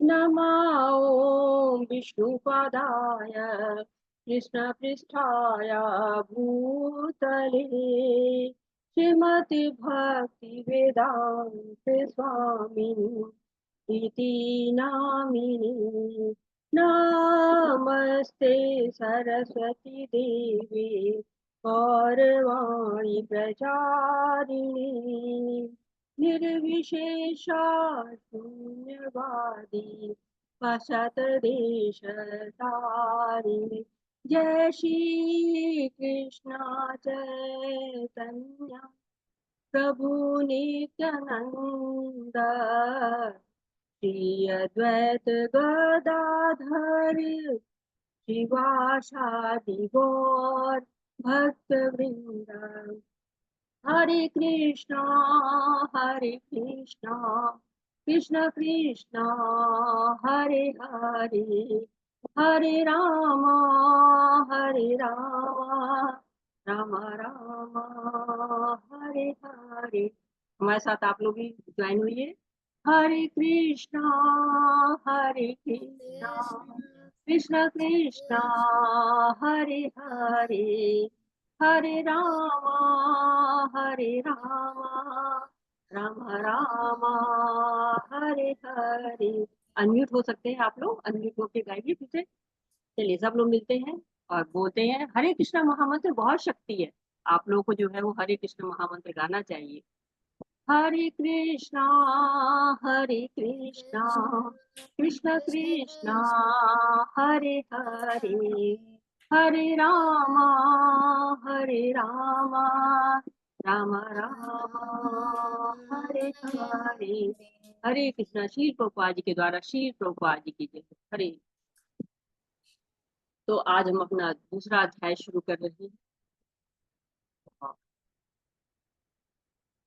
नमो विष्णुपादाय कृष्णपृष्ठाय भूतले श्रीमति भक्ति वेदांत स्वामिनि इति नामिनि। नमस्ते सरस्वती देवी गौरवाणी प्रचारिणी निर्विशेषा शून्यवादी वसतदेशतारिणी। जय श्री कृष्ण चैतन्य प्रभु नित्यानंद श्री अद्वैत गदाधर शिवासादि गौर भक्त वृंद। हरे कृष्णा कृष्ण कृष्णा हरे हरे हरे राम राम राम हरे हरे। हमारे साथ आप लोग भी ज्वाइन हुई है। हरे कृष्णा कृष्ण कृष्णा हरे हरे हरे राम राम राम हरे हरे। अनम्यूट हो सकते हैं आप लोग, अनम्यूट होके गाइए पीछे। चलिए सब लोग मिलते हैं और बोलते हैं हरे कृष्ण महामंत्र। बहुत शक्ति है, आप लोगों को जो है वो हरे कृष्ण महामंत्र गाना चाहिए। हरे कृष्णा कृष्ण कृष्णा हरे हरे हरे राम राम राम हरे हरे। हरे कृष्णा। श्री प्रभुपाद जी के द्वारा श्री प्रभुपाद जी की जय। हरे। तो आज हम अपना दूसरा अध्याय शुरू कर रहे हैं।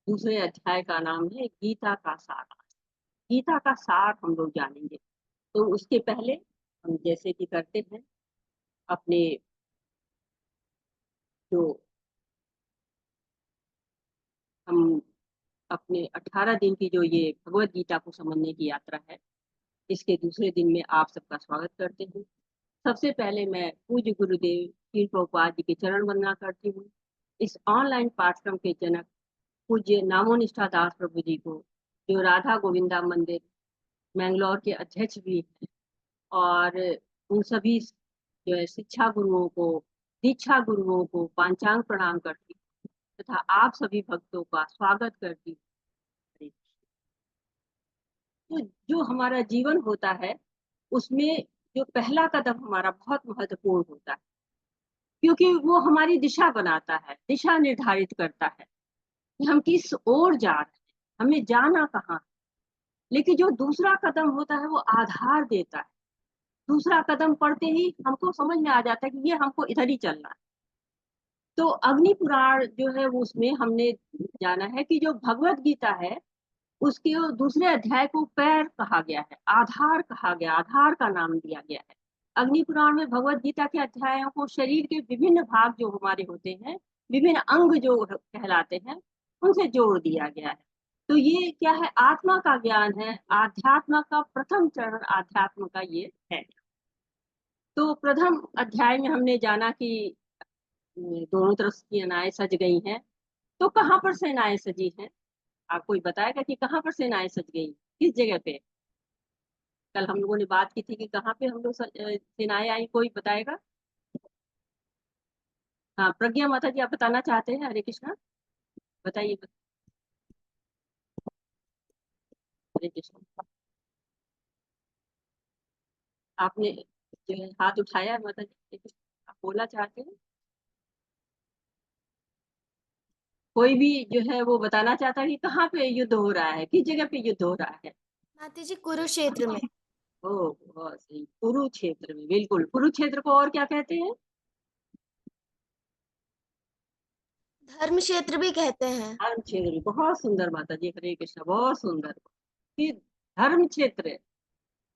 दूसरे अध्याय का नाम है गीता का सार। गीता का सार हम लोग जानेंगे। तो उसके पहले हम जैसे कि करते हैं अपने जो हम अपने 18 दिन की जो ये भगवत गीता को समझने की यात्रा है, इसके दूसरे दिन में आप सबका स्वागत करते हैं। सबसे पहले मैं पूज्य गुरुदेव श्री प्रभुपाद जी के चरण वंदना करती हूँ। इस ऑनलाइन पाठ्यक्रम के जनक पूज्य नामोनिष्ठा दास प्रभु जी को, जो राधा गोविंदा मंदिर मैंगलोर के अध्यक्ष भी हैं, और उन सभी जो है शिक्षा गुरुओं को, दीक्षा गुरुओं को पांचांग प्रणाम करती हूँ तथा आप सभी भक्तों का स्वागत करती हूँ। तो जो हमारा जीवन होता है उसमें जो पहला कदम हमारा बहुत महत्वपूर्ण होता है, क्योंकि वो हमारी दिशा बनाता है, दिशा निर्धारित करता है कि हम किस ओर जा रहे हैं, हमें जाना कहाँ है। लेकिन जो दूसरा कदम होता है वो आधार देता है। दूसरा कदम पड़ते ही हमको समझ में आ जाता है कि ये हमको इधर ही चलना है। तो अग्नि पुराण जो है वो उसमें हमने जाना है कि जो भगवत गीता है उसके दूसरे अध्याय को पैर कहा गया है, आधार कहा गया, आधार का नाम दिया गया है। अग्नि पुराण में भगवत गीता के अध्यायों को शरीर के विभिन्न भाग जो हमारे होते हैं, विभिन्न अंग जो कहलाते हैं, उनसे जोड़ दिया गया है। तो ये क्या है, आत्मा का ज्ञान है, आध्यात्म का प्रथम चरण आध्यात्म का ये है। तो प्रथम अध्याय में हमने जाना कि दोनों तरफ की सेनाएं सज गई हैं। तो कहाँ पर सेनाएं सजी हैं? आप कोई बताएगा कि कहाँ पर सेनाएं सज गई, किस जगह पे? कल हम लोगों ने बात की थी कि कहाँ पे हम लोग सेनाएं आई, कोई बताएगा? हाँ, प्रज्ञा माता जी आप बताना चाहते हैं? हरे कृष्णा, बताइए। हरे कृष्णा। आपने जो है हाथ उठाया है माता जी, आप बोलना चाहते हैं? कोई भी जो है वो बताना चाहता है कि कहाँ पे युद्ध हो रहा है, किस जगह पे युद्ध हो रहा है? माता जी कुरुक्षेत्र में। ओ बहुत सही, कुरुक्षेत्र में। बिल्कुल, कुरुक्षेत्र को और क्या कहते हैं? धर्म क्षेत्र भी कहते हैं। धर्म क्षेत्र। बहुत सुंदर माता जी, हरे कृष्ण, बहुत सुंदर। कि धर्म क्षेत्र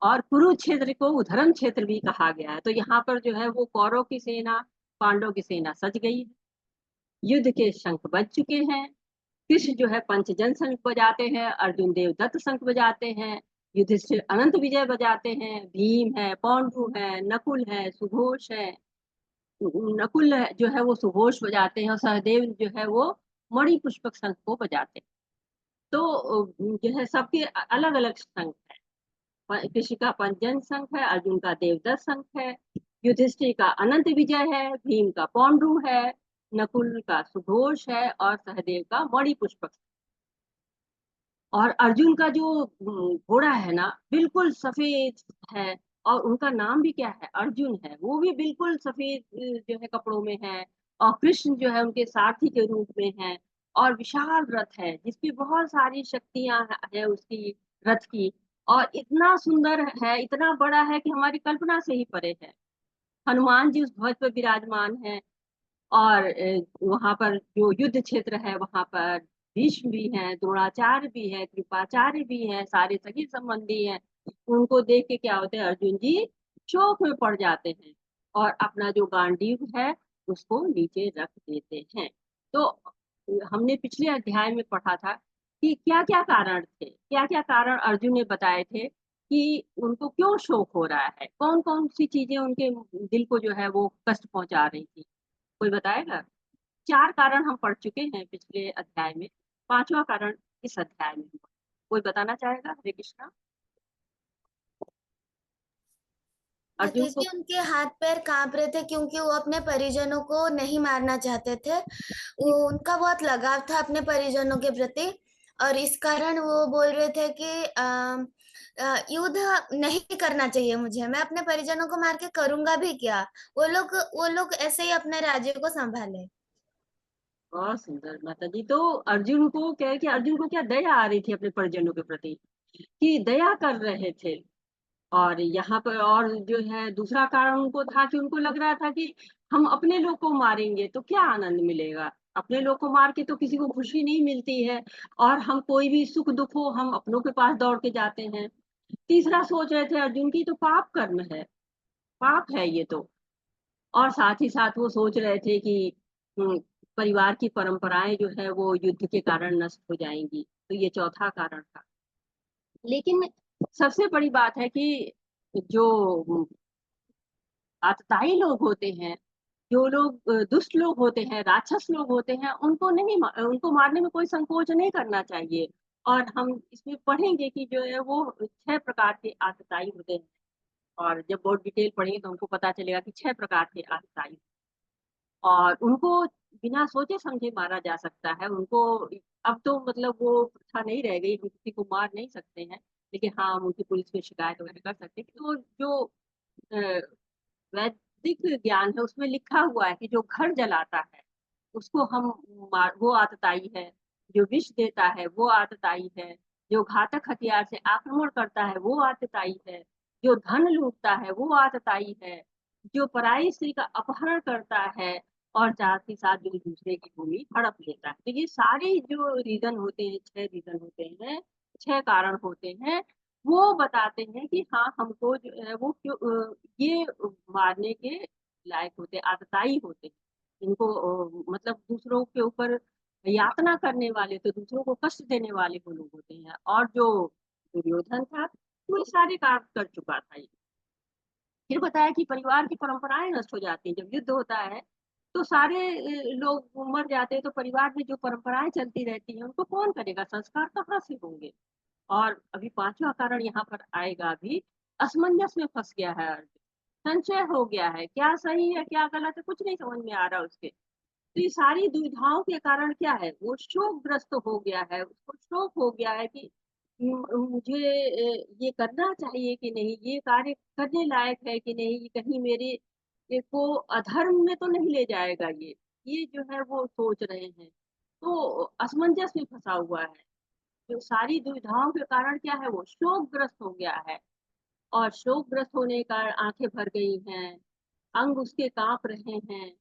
और कुरुक्षेत्र को धर्म क्षेत्र भी कहा गया है। तो यहाँ पर जो है वो कौरव की सेना, पांडव की सेना सज गई है। युद्ध के शंख बज चुके हैं। कृष्ण जो है पंचजन शंख बजाते हैं, अर्जुन देवदत्त शंख बजाते हैं, युधिष्ठिर अनंत विजय बजाते हैं, भीम है, पौंड्रू है, नकुल है, सुघोष है। नकुल जो है वो सुघोष बजाते हैं और सहदेव जो है वो मणि पुष्पक शंख को बजाते हैं। तो जो है सबके अलग अलग शंख है। कृषि का पंचजन शंख है, अर्जुन का देवदत्त शंख है, युधिष्ठिर का अनंत विजय है, भीम का पौंड्रू है, नकुल का सुघोष है और सहदेव का मणि पुष्पक। और अर्जुन का जो घोड़ा है ना बिल्कुल सफेद है। और उनका नाम भी क्या है, अर्जुन है, वो भी बिल्कुल सफेद जो है कपड़ों में है। और कृष्ण जो है उनके सारथी के रूप में है। और विशाल रथ है जिसकी बहुत सारी शक्तियां है उसकी रथ की। और इतना सुंदर है, इतना बड़ा है कि हमारी कल्पना से ही परे है। हनुमान जी उस ध्वज पर विराजमान है। और वहां पर जो युद्ध क्षेत्र है वहां पर भीष्म भी हैं, द्रोणाचार्य भी है, कृपाचार्य भी हैं, सारे सगे संबंधी हैं। उनको देख के क्या होते हैं, अर्जुन जी शोक में पड़ जाते हैं और अपना जो गांडीव है उसको नीचे रख देते हैं। तो हमने पिछले अध्याय में पढ़ा था कि क्या क्या कारण थे, क्या क्या कारण अर्जुन ने बताए थे कि उनको क्यों शोक हो रहा है, कौन कौन सी चीजें उनके दिल को जो है वो कष्ट पहुंचा रही थी। कोई बताएगा? 4 कारण हम पढ़ चुके हैं पिछले अध्याय में, 5वां कारण इस अध्याय में हुआ। कोई बताना चाहेगा? हरे कृष्णा। अर्जुन माता को जी, उनके हाथ पैर कांप रहे थे क्योंकि वो अपने परिजनों को नहीं मारना चाहते थे। वो उनका बहुत लगाव था अपने परिजनों के प्रति, और इस कारण वो बोल रहे थे कि युद्ध नहीं करना चाहिए मुझे, मैं अपने परिजनों को मार के करूंगा भी क्या। वो लोग ऐसे ही अपने राज्य को संभाले। बहुत सुंदर माता जी। तो अर्जुन को क्या है कि अर्जुन को क्या दया आ रही थी अपने परिजनों के प्रति, कि दया कर रहे थे। और यहाँ पर और जो है दूसरा कारण उनको था कि उनको लग रहा था कि हम अपने लोग को मारेंगे तो क्या आनंद मिलेगा, अपने लोग को मार के तो किसी को खुशी नहीं मिलती है। और हम कोई भी सुख दुख हो हम अपनों के पास दौड़ के जाते हैं। तीसरा सोच रहे थे अर्जुन की तो पाप कर्म है, पाप है ये तो। और साथ ही साथ वो सोच रहे थे कि हम्म, परिवार की परंपराएं जो है वो युद्ध के कारण नष्ट हो जाएंगी। तो ये चौथा कारण था। लेकिन सबसे बड़ी बात है कि जो आतताई लोग होते हैं, जो लोग दुष्ट लोग होते हैं, राक्षस लोग होते हैं, उनको नहीं उनको मारने में कोई संकोच नहीं करना चाहिए। और हम इसमें पढ़ेंगे कि जो है वो 6 प्रकार के आतताई होते हैं। और जब बहुत डिटेल पढ़ेंगे तो हमको पता चलेगा कि 6 प्रकार के आतताई। और उनको बिना सोचे समझे मारा जा सकता है उनको। अब तो मतलब वो प्रथा नहीं रह गई, हम किसी को मार नहीं सकते हैं। लेकिन हाँ हम उनकी पुलिस में शिकायत वगैरह कर सकते हैं। तो जो अ, वैदिक ज्ञान है उसमें लिखा हुआ है कि जो घर जलाता है उसको हम वो आतताई है। जो विष देता है वो आतताई है। जो घातक हथियार से आक्रमण करता है वो आतताई है। जो धन लूटता है वो आतताई है। जो पराई स्त्री का अपहरण करता है और साथ ही साथ जो दूसरे की भूमि हड़प लेता है। तो ये सारे जो रीजन होते हैं, 6 रीजन होते हैं, 6 कारण होते हैं। वो बताते हैं कि हाँ हमको जो है वो क्यों ये मारने के लायक होते, आतताई होते। इनको मतलब दूसरों के ऊपर यातना करने वाले, तो दूसरों को कष्ट देने वाले वो लोग होते हैं। और जो दुर्योधन था वो ये सारे काम कर चुका था ये। फिर बताया कि परिवार की परंपराएं नष्ट हो जाती हैं जब युद्ध होता है। तो सारे लोग मर जाते हैं तो परिवार में जो परंपराएं चलती रहती हैं उनको कौन करेगा, संस्कार कहाँ से होंगे। और अभी 5वां कारण यहाँ पर आएगा। अभी असमंजस में फंस गया है अर्जुन, संशय हो गया है, क्या सही है क्या गलत है कुछ नहीं समझ में आ रहा उसके। तो ये सारी दुविधाओं के कारण क्या है, वो शोकग्रस्त हो गया है, उसको शोक हो गया है कि मुझे ये करना चाहिए कि नहीं, ये कार्य करने लायक है कि नहीं, ये कहीं मेरे को अधर्म में तो नहीं ले जाएगा ये जो है वो सोच रहे हैं। तो असमंजस में फंसा हुआ है। जो सारी दुविधाओं के कारण क्या है, वो शोकग्रस्त हो गया है। और शोकग्रस्त होने का आंखें भर गई हैं, अंग उसके कांप रहे हैं।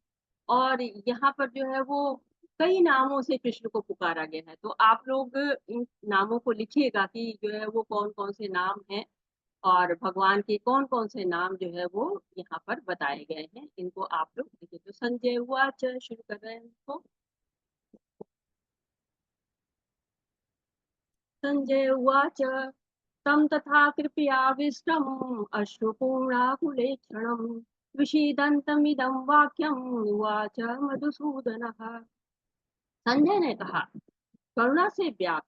और यहाँ पर जो है वो कई नामों से कृष्ण को पुकारा गया है। तो आप लोग इन नामों को लिखिएगा कि जो है वो कौन कौन से नाम हैं। और भगवान के कौन कौन से नाम जो है वो यहाँ पर बताए गए हैं, इनको आप लोग लिखिए। तो संजय उवाच, शुरू कर रहे हैं इसको। संजय उवाच तं तथा कृपयाविष्टम् अश्रुपूर्णाकुलेक्षणम् विषीदन्तमिदं वाक्यम् उवाच मधुसूदनः। संजय ने कहा, करुणा से व्याप्त,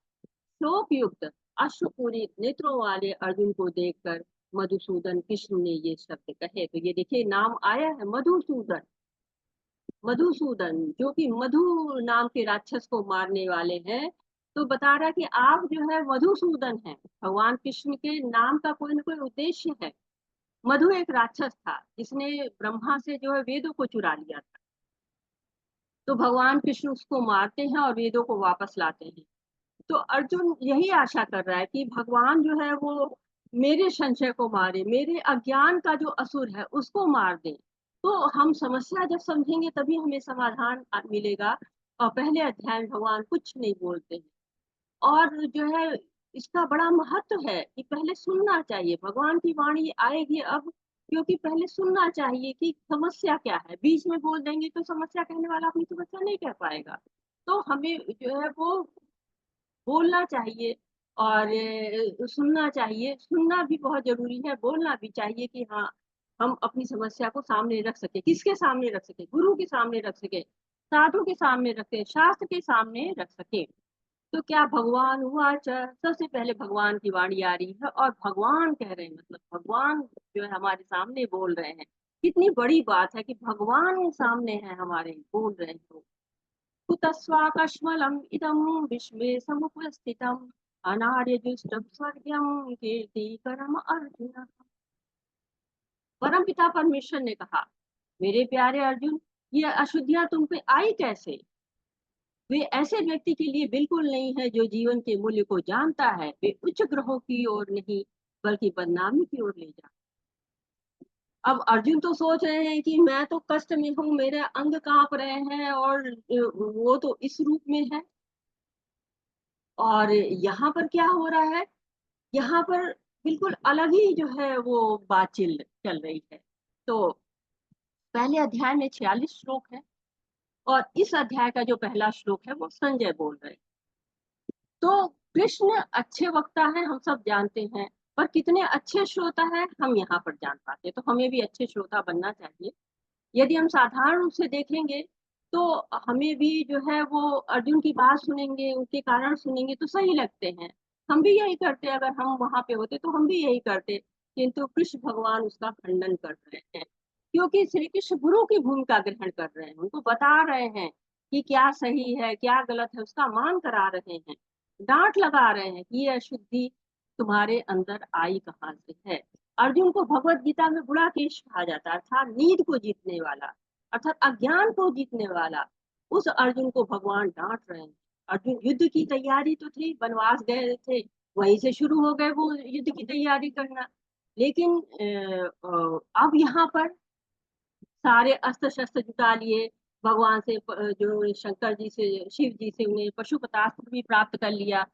शोक युक्त, अश्रुपूरित नेत्रों वाले अर्जुन को देखकर मधुसूदन कृष्ण ने ये शब्द कहे। तो ये देखिए नाम आया है मधुसूदन। मधुसूदन जो कि मधु नाम के राक्षस को मारने वाले हैं। तो बता रहा कि आप जो है मधुसूदन हैं। भगवान कृष्ण के नाम का कोई ना कोई उद्देश्य है। मधु एक राक्षस था जिसने ब्रह्मा से जो है वेदों को चुरा लिया था। तो भगवान कृष्ण उसको मारते हैं और वेदों को वापस लाते हैं। तो अर्जुन यही आशा कर रहा है कि भगवान जो है वो मेरे संशय को मारे, मेरे अज्ञान का जो असुर है उसको मार दे। तो हम समस्या जब समझेंगे तभी हमें समाधान मिलेगा। और पहले अध्याय में भगवान कुछ नहीं बोलते हैं। और जो है इसका बड़ा महत्व है कि पहले सुनना चाहिए। भगवान की वाणी आएगी अब, क्योंकि पहले सुनना चाहिए कि समस्या क्या है। बीच में बोल देंगे तो समस्या कहने वाला अपनी समस्या नहीं कह पाएगा। तो हमें जो है वो बोलना चाहिए और सुनना चाहिए। सुनना भी बहुत ज़रूरी है, बोलना भी चाहिए कि हाँ, हम अपनी समस्या को सामने रख सकें। किसके सामने रख सकें? गुरु के सामने रख सकें, साधु के सामने रख सकें, शास्त्र के सामने रख सकें। तो क्या भगवान उवाच, सबसे पहले भगवान की वाणी आ रही है और भगवान कह रहे हैं, मतलब भगवान जो है हमारे सामने बोल रहे हैं। कितनी बड़ी बात है कि भगवान सामने है हमारे, बोल रहे हैं। तो कुतस्वाकश्मलम् इदं विश्वे समुपस्थितम् अनार्यजुष्टं स्वर्ग्यं कीर्तिकरम् अर्जुन। परम पिता परमेश्वर ने कहा, मेरे प्यारे अर्जुन, ये अशुद्धियां तुम पे आई कैसे? वे ऐसे व्यक्ति के लिए बिल्कुल नहीं है जो जीवन के मूल्य को जानता है। वे उच्च ग्रहों की ओर नहीं बल्कि बदनामी की ओर ले जा। अब अर्जुन तो सोच रहे हैं कि मैं तो कष्ट में हूँ, मेरे अंग कांप रहे हैं और वो तो इस रूप में है। और यहाँ पर क्या हो रहा है? यहाँ पर बिल्कुल अलग ही जो है वो बात चल रही है। तो पहले अध्याय में 46 श्लोक है और इस अध्याय का जो पहला श्लोक है वो संजय बोल रहे हैं। तो कृष्ण अच्छे वक्ता है, हम सब जानते हैं। पर कितने अच्छे श्रोता है हम यहाँ पर जान पाते हैं। तो हमें भी अच्छे श्रोता बनना चाहिए। यदि हम साधारण रूप से देखेंगे तो हमें भी जो है वो अर्जुन की बात सुनेंगे, उनके कारण सुनेंगे तो सही लगते हैं। हम भी यही करते, अगर हम वहां पे होते तो हम भी यही करते। किंतु कृष्ण भगवान उसका खंडन कर रहे हैं, क्योंकि श्री कृष्ण गुरु की भूमिका ग्रहण कर रहे हैं। उनको बता रहे हैं कि क्या सही है क्या गलत है, उसका मान करा रहे हैं। डांट लगा रहे हैं कि ये अशुद्धि तुम्हारे अंदर आई कहाँ से है। अर्जुन को भगवत गीता में गुणाकेश कहा जाता है, अर्थात नींद को जीतने वाला, अर्थात अज्ञान को जीतने वाला। उस अर्जुन को भगवान डांट रहे हैं। अर्जुन युद्ध की तैयारी तो थी, वनवास गए थे, वहीं से शुरू हो गए वो युद्ध की तैयारी करना। लेकिन अब यहाँ पर सारे अस्त्र शस्त्र जुटा लिए। भगवान से जो शंकर जी से, शिव जी से उन्हें पशुपतास्त्र भी प्राप्त कर लिया।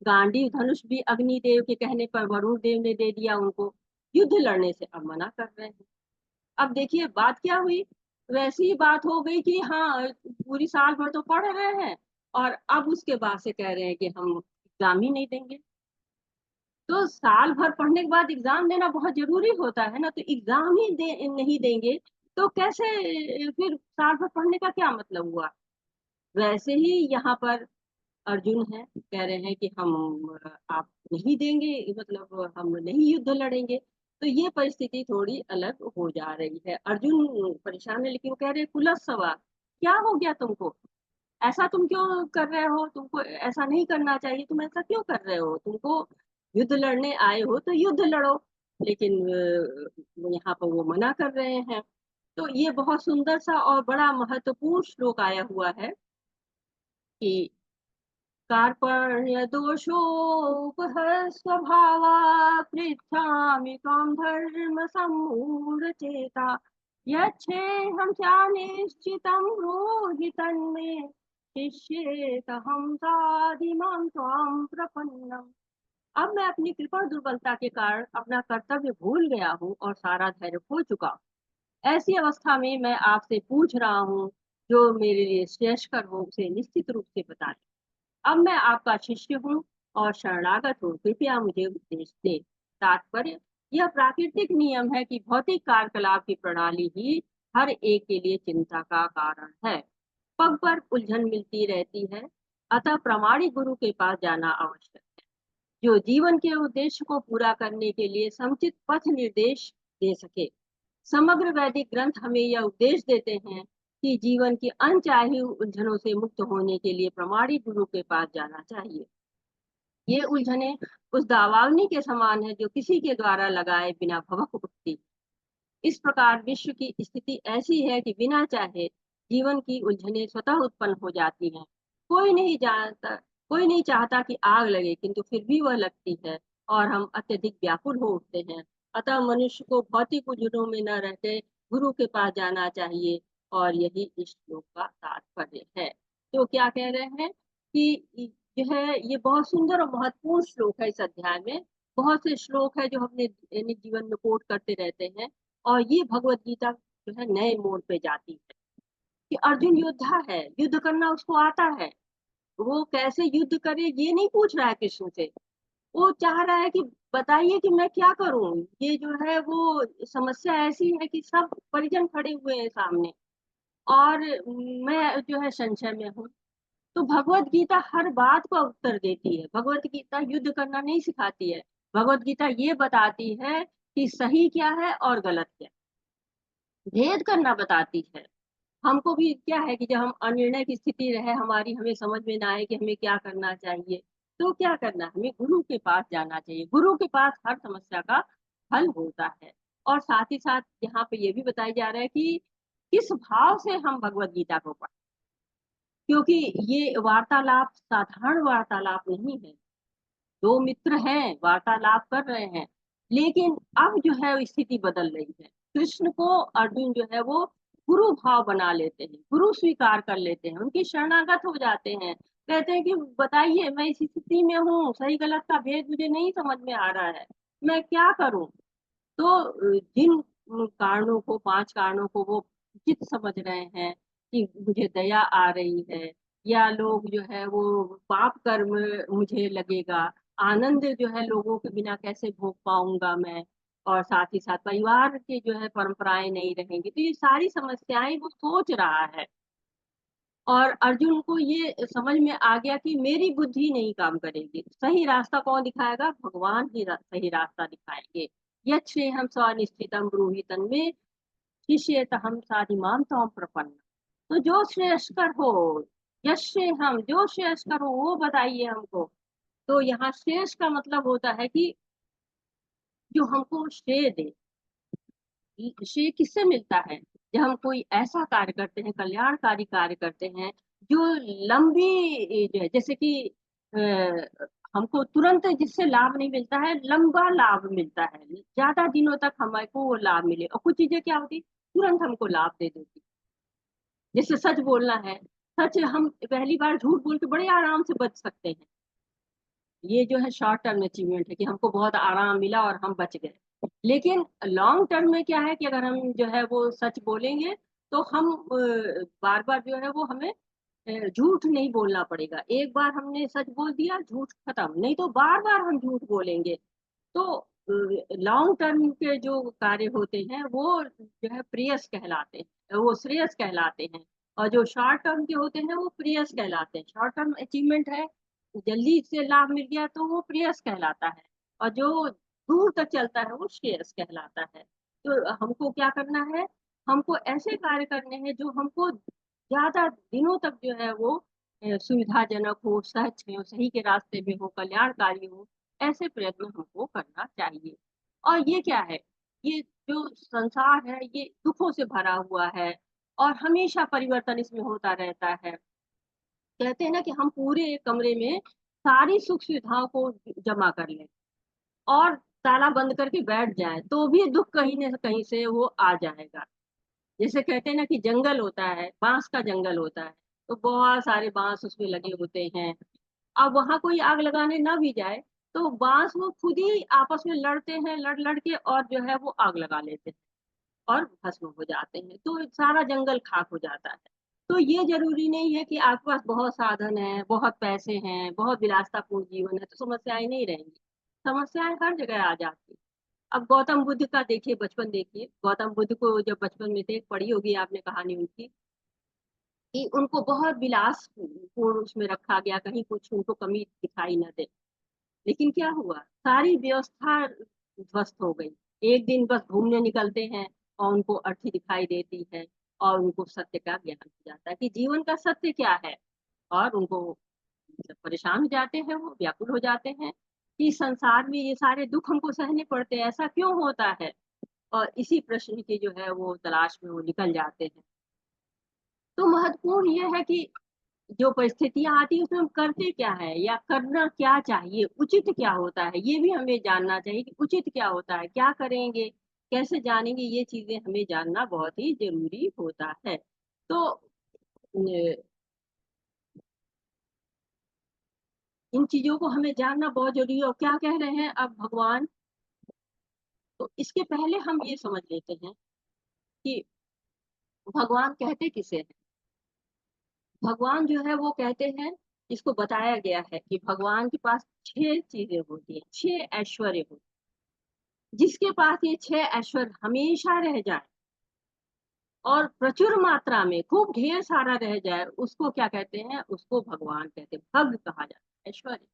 गांडीव धनुष भी अग्निदेव के कहने पर वरुण देव ने दे दिया उनको। युद्ध लड़ने से अब मना कर रहे हैं। अब देखिए बात क्या हुई, वैसी ही बात हो गई कि हाँ, पूरी साल भर तो पढ़ रहे हैं और अब उसके बाद से कह रहे हैं कि हम एग्जाम ही नहीं देंगे। तो साल भर पढ़ने के बाद एग्जाम देना बहुत जरूरी होता है ना। तो एग्जाम ही नहीं देंगे तो कैसे? फिर साल भर पढ़ने का क्या मतलब हुआ? वैसे ही यहाँ पर अर्जुन है, कह रहे हैं कि हम आप नहीं देंगे, मतलब हम नहीं युद्ध लड़ेंगे। तो ये परिस्थिति थोड़ी अलग हो जा रही है। अर्जुन परेशान है, लेकिन वो कह रहे हैं कुलस्सवा, क्या हो गया तुमको? ऐसा तुम क्यों कर रहे हो? तुमको ऐसा नहीं करना चाहिए, तुम ऐसा क्यों कर रहे हो? तुमको युद्ध लड़ने आए हो तो युद्ध लड़ो। लेकिन यहाँ पर वो मना कर रहे हैं। तो ये बहुत सुंदर सा और बड़ा महत्वपूर्ण श्लोक आया हुआ है कि कार्पण्यदोषोपहः स्वभावा पृच्छामि त्वां धर्मसम्मूढचेता यच्छेऽहं चानिश्चितं ब्रूहि तन्मे शिष्येऽहं साधिमां त्वां प्रपन्नम्। अब मैं अपनी कृपा और दुर्बलता के कारण अपना कर्तव्य भूल गया हूँ और सारा धैर्य खो चुका हूँ। ऐसी अवस्था में मैं आपसे पूछ रहा हूँ, जो मेरे लिए श्रेयस्कर हो उसे निश्चित रूप से बताएं। अब मैं आपका शिष्य हूँ, और शरणागत हो, कृपया मुझे उपदेश दें। तात्पर्य, यह प्राकृतिक नियम है कि भौतिक कार्यकलाप की प्रणाली ही हर एक के लिए चिंता का कारण है। पग पर उलझन मिलती रहती है, अतः प्रामाणिक गुरु के पास जाना आवश्यक है, जो जीवन के उद्देश्य को पूरा करने के लिए समुचित पथ निर्देश दे सके। समग्र वैदिक ग्रंथ हमें यह उपदेश देते हैं कि जीवन की अनचाही उलझनों से मुक्त होने के लिए प्रामाणिक गुरु के पास जाना चाहिए। ये उलझने उस दावाग्नि के समान है जो किसी के द्वारा लगाए बिना भभक उठती। इस प्रकार विश्व की स्थिति ऐसी है कि बिना चाहे जीवन की उलझने स्वतः उत्पन्न हो जाती हैं। कोई नहीं जानता, कोई नहीं चाहता कि आग लगे, किंतु फिर भी वह लगती है और हम अत्यधिक व्याकुल हो उठते हैं। अतः मनुष्य को भौतिक उलझनों में न रहकर गुरु के पास जाना चाहिए, और यही इस श्लोक का तात्पर्य है। तो क्या कह रहे हैं कि जो है ये बहुत सुंदर और महत्वपूर्ण श्लोक है। इस अध्याय में बहुत से श्लोक है जो हमने दैनिक जीवन में कोट करते रहते हैं, और ये भगवत गीता जो है नए मोड़ पे जाती है कि अर्जुन योद्धा है, युद्ध करना उसको आता है। वो कैसे युद्ध करे ये नहीं पूछ रहा है कृष्ण से, वो चाह रहा है कि बताइए कि मैं क्या करूं। ये जो है वो समस्या ऐसी है कि सब परिजन खड़े हुए हैं सामने, और मैं जो है संशय में हूँ। तो भगवत गीता हर बात का उत्तर देती है। भगवत गीता युद्ध करना नहीं सिखाती है। भगवत गीता ये बताती है कि सही क्या है और गलत क्या है, भेद करना बताती है। हमको भी क्या है कि जब हम अनिर्णय की स्थिति रहे हमारी, हमें समझ में ना आए कि हमें क्या करना चाहिए, तो क्या करना, हमें गुरु के पास जाना चाहिए। गुरु के पास हर समस्या का हल होता है। और साथ ही साथ यहाँ पे ये भी बताया जा रहा है कि किस भाव से हम भगवत गीता को पढ़ें, क्योंकि ये वार्तालाप साधारण वार्तालाप नहीं है। दो मित्र हैं, वार्तालाप कर रहे हैं, लेकिन अब जो है स्थिति बदल रही है। कृष्ण को अर्जुन जो है वो गुरु भाव बना लेते हैं, गुरु स्वीकार कर लेते हैं, उनकी शरणागत हो जाते हैं। कहते हैं कि बताइए, मैं इस स्थिति में हूँ, सही गलत का भेद मुझे नहीं समझ में आ रहा है, मैं क्या करूं। तो जिन कारणों को, 5 कारणों को वो उचित समझ रहे हैं कि मुझे दया आ रही है, या लोग जो है वो पाप कर्म मुझे लगेगा, आनंद जो है लोगों के बिना कैसे भोग पाऊंगा मैं, और साथ ही साथ परिवार के जो है परंपराएं नहीं रहेंगी, तो ये सारी समस्याएं वो सोच रहा है। और अर्जुन को ये समझ में आ गया कि मेरी बुद्धि नहीं काम करेगी, सही रास्ता कौन दिखाएगा, भगवान ही सही रास्ता दिखाएंगे। यच्छेहं स्वनिश्चितं ब्रूहि तन्मे शिष्येतहं साधिमां त्वां प्रपन्न। तो जो श्रेयस्कर हो, यच्छेहं, जो श्रेयस्कर हो वो बताइए हमको। तो यहाँ श्रेयस का मतलब होता है कि जो हमको श्रेय दे। श्रेय किससे मिलता है, जब हम कोई ऐसा कार्य करते हैं, कल्याणकारी कार्य करते हैं, जो लंबी जो है, जैसे कि अ, हमको तुरंत जिससे लाभ नहीं मिलता है, लंबा लाभ मिलता है, ज्यादा दिनों तक हमको वो लाभ मिले। और कुछ चीजें क्या होती, तुरंत हमको लाभ दे देती, जैसे सच बोलना है। सच, हम पहली बार झूठ बोल के बड़े आराम से बच सकते हैं। ये जो है शॉर्ट टर्म अचीवमेंट है कि हमको बहुत आराम मिला और हम बच गए। लेकिन लॉन्ग टर्म में क्या है कि अगर हम जो है वो सच बोलेंगे, तो हम बार बार जो है वो हमें झूठ नहीं बोलना पड़ेगा। एक बार हमने सच बोल दिया, झूठ खत्म, नहीं तो बार बार हम झूठ बोलेंगे। तो लॉन्ग टर्म के जो कार्य होते हैं वो जो है प्रेयस कहलाते हैं, वो श्रेयस कहलाते हैं। और जो शॉर्ट टर्म के होते हैं वो प्रेयस कहलाते हैं। शॉर्ट टर्म अचीवमेंट है, जल्दी से लाभ मिल गया तो वो प्रेयस कहलाता है, और जो दूर तक चलता है वो श्रेयस कहलाता है। तो हमको क्या करना है, हमको ऐसे कार्य करने हैं जो हमको ज्यादा दिनों तक जो है वो सुविधाजनक हो, सच हो, सही के रास्ते में हो, कल्याणकारी हो। ऐसे प्रयत्न हमको करना चाहिए। और ये क्या है, ये जो संसार है ये दुखों से भरा हुआ है, और हमेशा परिवर्तन इसमें होता रहता है। कहते हैं ना कि हम पूरे एक कमरे में सारी सुख सुविधाओं को जमा कर लें और ताला बंद करके बैठ जाए, तो भी दुख कहीं न कहीं से वो आ जाएगा। जैसे कहते हैं ना कि जंगल होता है, बांस का जंगल होता है, तो बहुत सारे बांस उसमें लगे होते हैं। अब वहां कोई आग लगाने ना भी जाए, तो बांस वो खुद ही आपस में लड़ते हैं, लड़ लड़ के, और जो है वो आग लगा लेते हैं और भस्म हो जाते हैं, तो सारा जंगल खाक हो जाता है। तो ये जरूरी नहीं है कि आपके पास बहुत साधन है, बहुत पैसे हैं, बहुत विलासतापूर्ण जीवन है तो समस्याएं नहीं रहेंगी। समस्याएं हर जगह आ जाती हैं। अब गौतम बुद्ध का देखिए, बचपन देखिए, गौतम बुद्ध को जब बचपन में थे, पढ़ी होगी आपने कहानी उनकी, कि उनको बहुत विलास पूर्ण उसमें रखा गया, कहीं कुछ उनको कमी दिखाई न दे। लेकिन क्या हुआ, सारी व्यवस्था ध्वस्त हो गई। एक दिन बस घूमने निकलते हैं और उनको अर्थी दिखाई देती है, और उनको सत्य का ज्ञान हो जाता है कि जीवन का सत्य क्या है। और उनको मतलब परेशान हो जाते हैं, वो व्याकुल हो जाते हैं कि संसार में ये सारे दुख हमको सहने पड़ते हैं, ऐसा क्यों होता है। और इसी प्रश्न की जो है वो तलाश में वो निकल जाते हैं। तो महत्वपूर्ण ये है कि जो परिस्थितियां आती है उसमें हम करते क्या है, या करना क्या चाहिए, उचित क्या होता है, ये भी हमें जानना चाहिए कि उचित क्या होता है, क्या करेंगे, कैसे जानेंगे, ये चीजें हमें जानना बहुत ही जरूरी होता है। तो इन चीजों को हमें जानना बहुत जरूरी है। और क्या कह रहे हैं अब भगवान, तो इसके पहले हम ये समझ लेते हैं कि भगवान कहते किसे हैं। भगवान जो है वो कहते हैं, इसको बताया गया है कि भगवान के पास 6 चीजें होती हैं, 6 ऐश्वर्य होते हैं। जिसके पास ये 6 ऐश्वर्य हमेशा रह जाए और प्रचुर मात्रा में खूब ढेर सारा रह जाए, उसको क्या कहते हैं, उसको भगवान कहते हैं, भग कहा जाता है, ऐश्वर्य।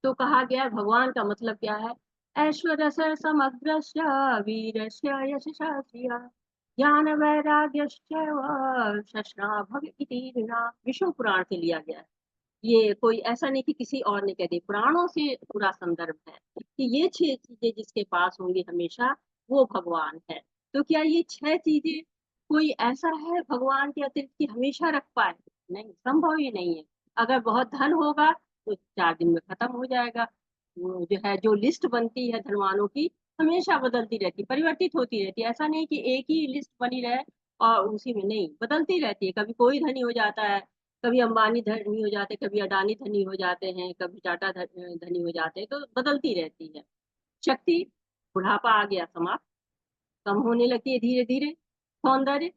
तो कहा गया है भगवान का मतलब क्या है, ऐश्वर्य से समग्रस्य वीरस्य यशस्या ज्ञान वैराग्यश्च शस्त्रा भग इति ऋणा। विष्णु पुराण से लिया गया है। ये कोई ऐसा नहीं कि किसी और ने कह दी, पुराणों से पूरा संदर्भ है कि ये 6 चीजें जिसके पास होंगी हमेशा, वो भगवान है। तो क्या ये 6 चीजें कोई ऐसा है भगवान के अतिरिक्त कि हमेशा रख पाए? नहीं, संभव ही नहीं है। अगर बहुत धन होगा तो 4 दिन में खत्म हो जाएगा। वो जो है, जो लिस्ट बनती है धनवानों की, हमेशा बदलती रहती, परिवर्तित होती रहती है। ऐसा नहीं कि एक ही लिस्ट बनी रहे और उसी में, नहीं, बदलती रहती है। कभी कोई धनी हो जाता है, कभी अंबानी धनी हो जाते, कभी अडानी धनी हो जाते हैं, कभी टाटा धनी हो जाते हैं, तो बदलती रहती है। शक्ति, बुढ़ापा आ गया, समाप्त, कम होने लगती है धीरे धीरे। सौंदर्य,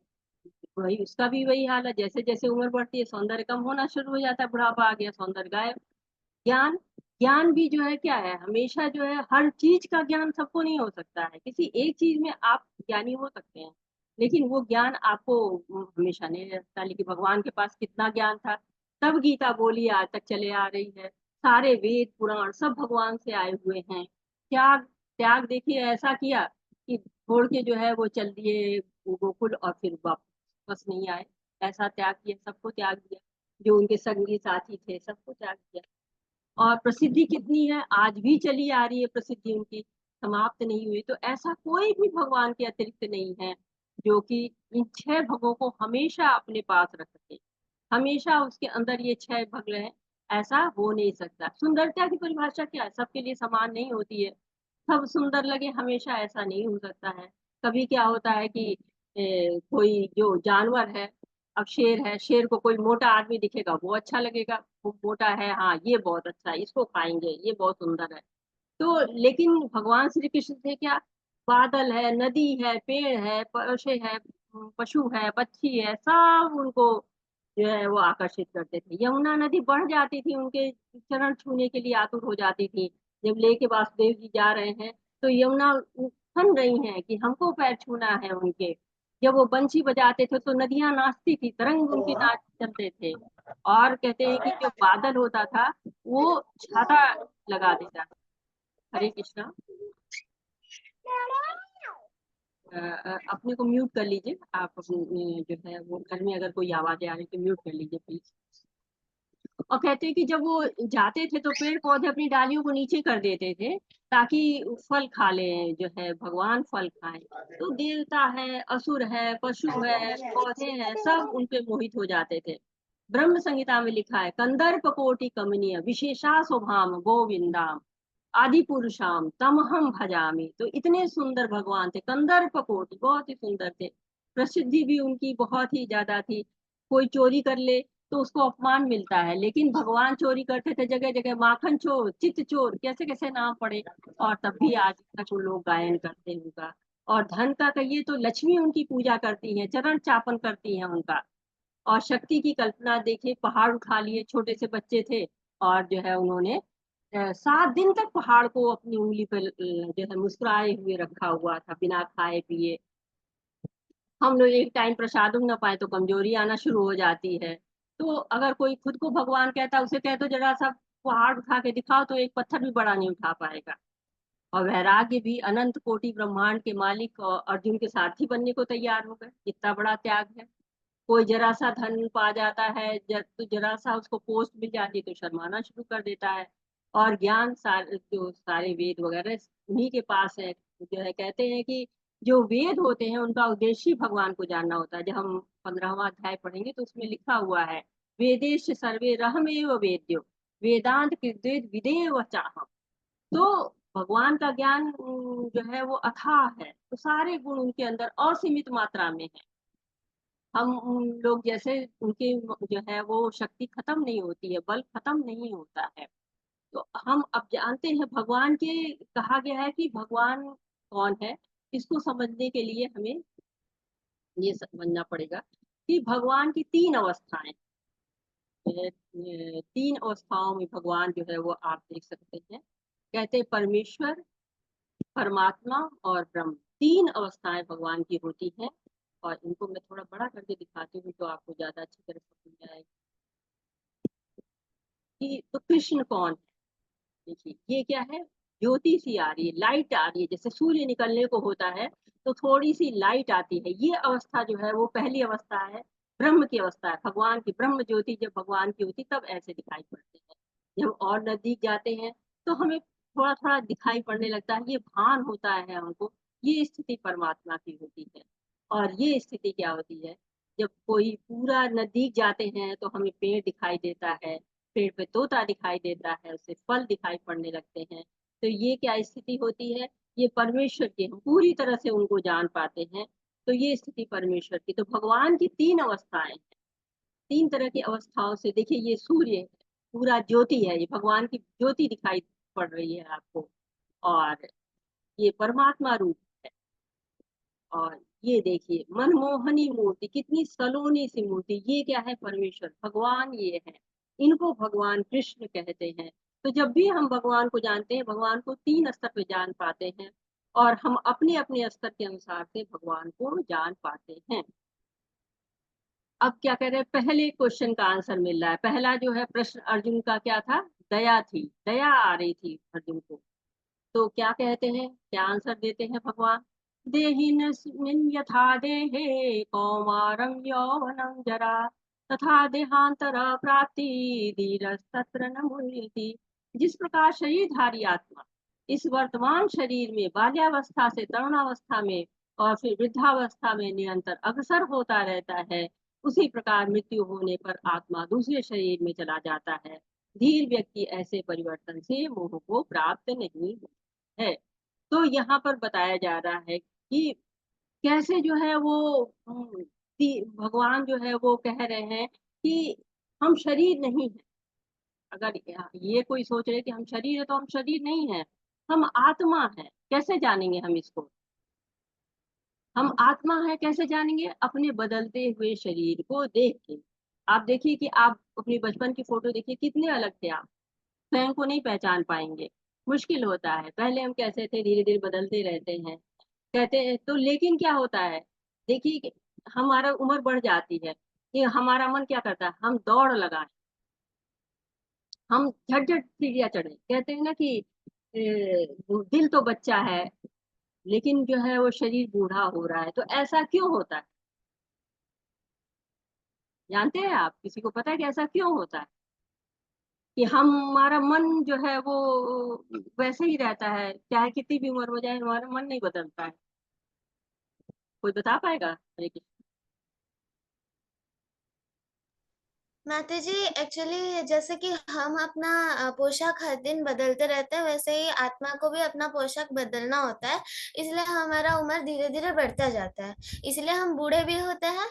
वही, उसका भी वही हाल है, जैसे जैसे उम्र बढ़ती है सौंदर्य कम होना शुरू हो जाता है, बुढ़ापा आ गया, सौंदर्य गायब। ज्ञान, ज्ञान भी जो है क्या है, हमेशा जो है, हर चीज का ज्ञान सबको नहीं हो सकता है। किसी एक चीज में आप ज्ञानी हो सकते हैं, लेकिन वो ज्ञान आपको हमेशा नहीं रहता। लेकिन भगवान के पास कितना ज्ञान था, तब गीता बोली आज तक चले आ रही है। सारे वेद पुराण सब भगवान से आए हुए हैं। त्याग, त्याग देखिए ऐसा किया कि छोड़ के जो है वो चल दिए गोकुल, और फिर वापस नहीं आए। ऐसा त्याग किया, सबको त्याग दिया, जो उनके संगी साथी थे सबको त्याग दिया। और प्रसिद्धि कितनी है, आज भी चली आ रही है प्रसिद्धि उनकी, समाप्त नहीं हुई। तो ऐसा कोई भी भगवान के अतिरिक्त नहीं है जो कि इन 6 भगों को हमेशा अपने पास रख सके, हमेशा उसके अंदर ये 6 भग रहे। ऐसा हो नहीं सकता। सुंदरता की परिभाषा क्या है, सबके लिए समान नहीं होती है, सब सुंदर लगे हमेशा, ऐसा नहीं हो सकता है। कभी क्या होता है कि कोई जो जानवर है, अब शेर है, शेर को कोई मोटा आदमी दिखेगा वो अच्छा लगेगा, वो मोटा है, हाँ ये बहुत अच्छा है, इसको खाएंगे, ये बहुत सुंदर है। तो लेकिन भगवान श्री कृष्ण थे क्या, बादल है, नदी है, पेड़ है, पशु है, पक्षी है, सब उनको जो है वो आकर्षित करते थे। यमुना नदी बढ़ जाती थी, उनके चरण छूने के लिए आतुर हो जाती थी। जब लेके वासुदेव जी जा रहे हैं तो यमुना उफन रही हैं कि हमको पैर छूना है उनके। जब वो बंसी बजाते थे तो नदियां नाचती थी, तरंग उनके नाच चलते थे। और कहते हैं कि जो बादल होता था वो छाता लगा देता था। हरे कृष्णा। अपने को म्यूट कर लीजिए आप, अपने जो है वो घर में अगर कोई आवाजें आ रही तो म्यूट कर लीजिए प्लीज। और कहते हैं कि जब वो जाते थे तो पेड़ पौधे अपनी डालियों को नीचे कर देते थे ताकि फल खा ले, जो है भगवान फल खाएं। तो देवता है, असुर है, पशु है, पौधे हैं, सब उन पे मोहित हो जाते थे। ब्रह्म संहिता में लिखा है, कंदर्प कोटि कमनीय विशेषा शोभाम गोविंदाम आदि पुरुषाम तमहम भजामी। तो इतने सुंदर भगवान थे, कंदर्प कोटि, बहुत ही सुंदर थे। प्रसिद्धि भी उनकी बहुत ही ज्यादा थी। कोई चोरी कर ले तो उसको अपमान मिलता है, लेकिन भगवान चोरी करते थे जगह जगह, माखन चोर, चित चोर, कैसे कैसे नाम पड़े, और तब भी आज तक वो लोग गायन करते हैं उनका। और धन का कहिए तो लक्ष्मी उनकी पूजा करती हैं, चरण चापन करती हैं उनका। और शक्ति की कल्पना देखिए, पहाड़ उठा लिए, छोटे से बच्चे थे और जो है उन्होंने 7 दिन तक पहाड़ को अपनी उँगली पे जो है मुस्कुराए हुए रखा हुआ था, बिना खाए-पिए। हम लोग एक टाइम प्रसाद ना पाएँ तो कमज़ोरी आना शुरू हो जाती है। तो अगर कोई खुद को भगवान कहता है, उसे कह दो ज़रा-सा पहाड़ उठा के दिखाओ तो एक पत्थर भी बड़ा नहीं उठा पाएगा। और वैराग्य भी अनंत कोटि ब्रह्मांड के मालिक अर्जुन के सारथी बनने को तैयार हो गए। कितना बड़ा त्याग है। कोई ज़रा-सा धन पा जाता है, तो ज़रा-सा उसको पोस्ट मिल जाती है तो शर्माना शुरू कर देता है। और ज्ञान जो सारे वेद वगैरह उन्हीं के पास है। जो है कहते हैं कि जो वेद होते हैं उनका उद्देश्य ही भगवान को जानना होता है। जब हम 15वाँ अध्याय पढ़ेंगे तो उसमें लिखा हुआ है, वेदेश सर्वे रहमेव वेद्यो, वेदांत कृद्वेद विदेव चाहम। तो भगवान का ज्ञान जो है वो अथाह है। तो सारे गुण उनके अंदर असीमित मात्रा में है। हम उन लोग जैसे उनके जो है वो शक्ति खत्म नहीं होती है, बल खत्म नहीं होता है। तो हम अब जानते हैं भगवान के, कहा गया है कि भगवान कौन है, इसको समझने के लिए हमें ये समझना पड़ेगा कि भगवान की 3 अवस्थाएँ हैं। 3 अवस्थाओं में भगवान जो है वो आप देख सकते हैं। कहते हैं परमेश्वर, परमात्मा और ब्रह्म। 3 अवस्थाएँ भगवान की होती हैं और इनको मैं थोड़ा बड़ा करके दिखाती हूँ तो आपको ज़्यादा अच्छी तरह समझ में आएगा कि तो कृष्ण कौन है? देखिए, ये क्या है? ज्योति सी आ रही है, लाइट आ रही है, जैसे सूर्य निकलने को होता है, तो थोड़ी-सी लाइट आती है। ये अवस्था जो है वो पहली अवस्था है, ब्रह्म की अवस्था है। भगवान की ब्रह्म ज्योति जब भगवान की होती तब ऐसे दिखाई पड़ते हैं। जब और नज़दीक जाते हैं तो हमें थोड़ा-थोड़ा दिखाई पड़ने लगता है, ये भान होता है हमको, ये स्थिति परमात्मा की होती है। और ये स्थिति क्या होती है, जब कोई पूरा नज़दीक जाते हैं तो हमें पेड़ दिखाई देता है, पेड़ पे तोता दिखाई देता है, उससे फल दिखाई पड़ने लगते हैं। तो ये क्या स्थिति होती है? ये परमेश्वर की, हम पूरी तरह से उनको जान पाते हैं, तो ये स्थिति परमेश्वर की। तो भगवान की 3 अवस्थाएँ हैं, 3 तरह की अवस्थाओं से देखिए ये सूर्य है, पूरा ज्योति है, ये भगवान की ज्योति दिखाई पड़ रही है आपको। और ये परमात्मा रूप है। और ये देखिए मनमोहनी मूर्ति, कितनी सलोनी सी मूर्ति, ये क्या है? परमेश्वर, भगवान ये है। इनको भगवान कृष्ण कहते हैं। तो जब भी हम भगवान को जानते हैं, भगवान को 3 स्तर पे जान पाते हैं और हम अपने-अपने स्तर के अनुसार से भगवान को जान पाते हैं। अब क्या कह रहे हैं, पहले क्वेश्चन का आंसर मिल रहा है। पहला जो है प्रश्न अर्जुन का क्या था? दया थी, दया आ रही थी अर्जुन को। तो क्या कहते हैं, क्या आंसर देते हैं भगवान? देहिनस्मिन् यथा देहे कौमारं यौवनं जरा तथा देहांतर प्राप्ति धीरस्तत्र न मुह्यति। जिस प्रकार शरीरधारी आत्मा इस वर्तमान शरीर में बाल्यावस्था से तरुणावस्था में और फिर वृद्धावस्था में निरंतर अग्रसर होता रहता है, उसी प्रकार मृत्यु होने पर आत्मा दूसरे शरीर में चला जाता है। धीर व्यक्ति ऐसे परिवर्तन से मोह को प्राप्त नहीं है। तो यहाँ पर बताया जा रहा है कि कैसे जो है वो भगवान जो है वो कह रहे हैं कि हम शरीर नहीं हैं। अगर ये कोई सोच रहे कि हम शरीर है तो हम शरीर नहीं है, हम आत्मा है। कैसे जानेंगे हम इसको? हम आत्मा है कैसे जानेंगे? अपने बदलते हुए शरीर को देख के। आप देखिए कि आप अपनी बचपन की फोटो देखिए, कितने अलग थे आप, स्वयं को नहीं पहचान पाएंगे, मुश्किल होता है। पहले हम कैसे थे, धीरे धीरे बदलते रहते हैं। कहते हैं तो लेकिन क्या होता है, देखिए कि हमारा उम्र बढ़ जाती है, ये हमारा मन क्या करता है, हम दौड़ लगाएं, हम झट झट सीढ़ियाँ चढ़े। कहते हैं ना कि दिल तो बच्चा है लेकिन जो है वो शरीर बूढ़ा हो रहा है। तो ऐसा क्यों होता है? जानते हैं आप, किसी को पता है कि ऐसा क्यों होता है? कि हमारा मन जो है वो वैसे ही रहता है, चाहे कितनी भी उम्र हो जाए हमारा मन नहीं बदलता है। कोई बता पाएगा? हरे कृष्ण। माता जी, एक्चुअली जैसे कि हम अपना पोशाक हर दिन बदलते रहते हैं, वैसे ही आत्मा को भी अपना पोशाक बदलना होता है। इसलिए हमारा उम्र धीरे धीरे बढ़ता जाता है, इसलिए हम बूढ़े भी होते हैं।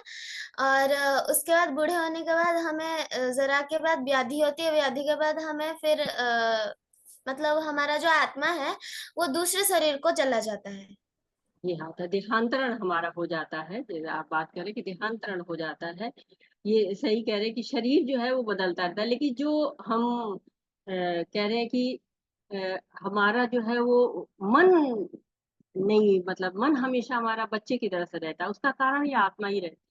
और उसके बाद बूढ़े होने के बाद हमें जरा के बाद व्याधि होती है, व्याधि के बाद हमें फिर मतलब हमारा जो आत्मा है वो दूसरे शरीर को चला जाता है। ये हाँ, तो देहांतरण हमारा हो जाता है, जैसे आप बात करें कि देहांतरण हो जाता है। ये सही कह रहे हैं कि शरीर जो है वो बदलता रहता है, लेकिन जो हम कह रहे हैं कि हमारा जो है वो मन नहीं, मतलब मन हमेशा हमारा बच्चे की तरह से रहता है, उसका कारण ये आत्मा ही रहती है।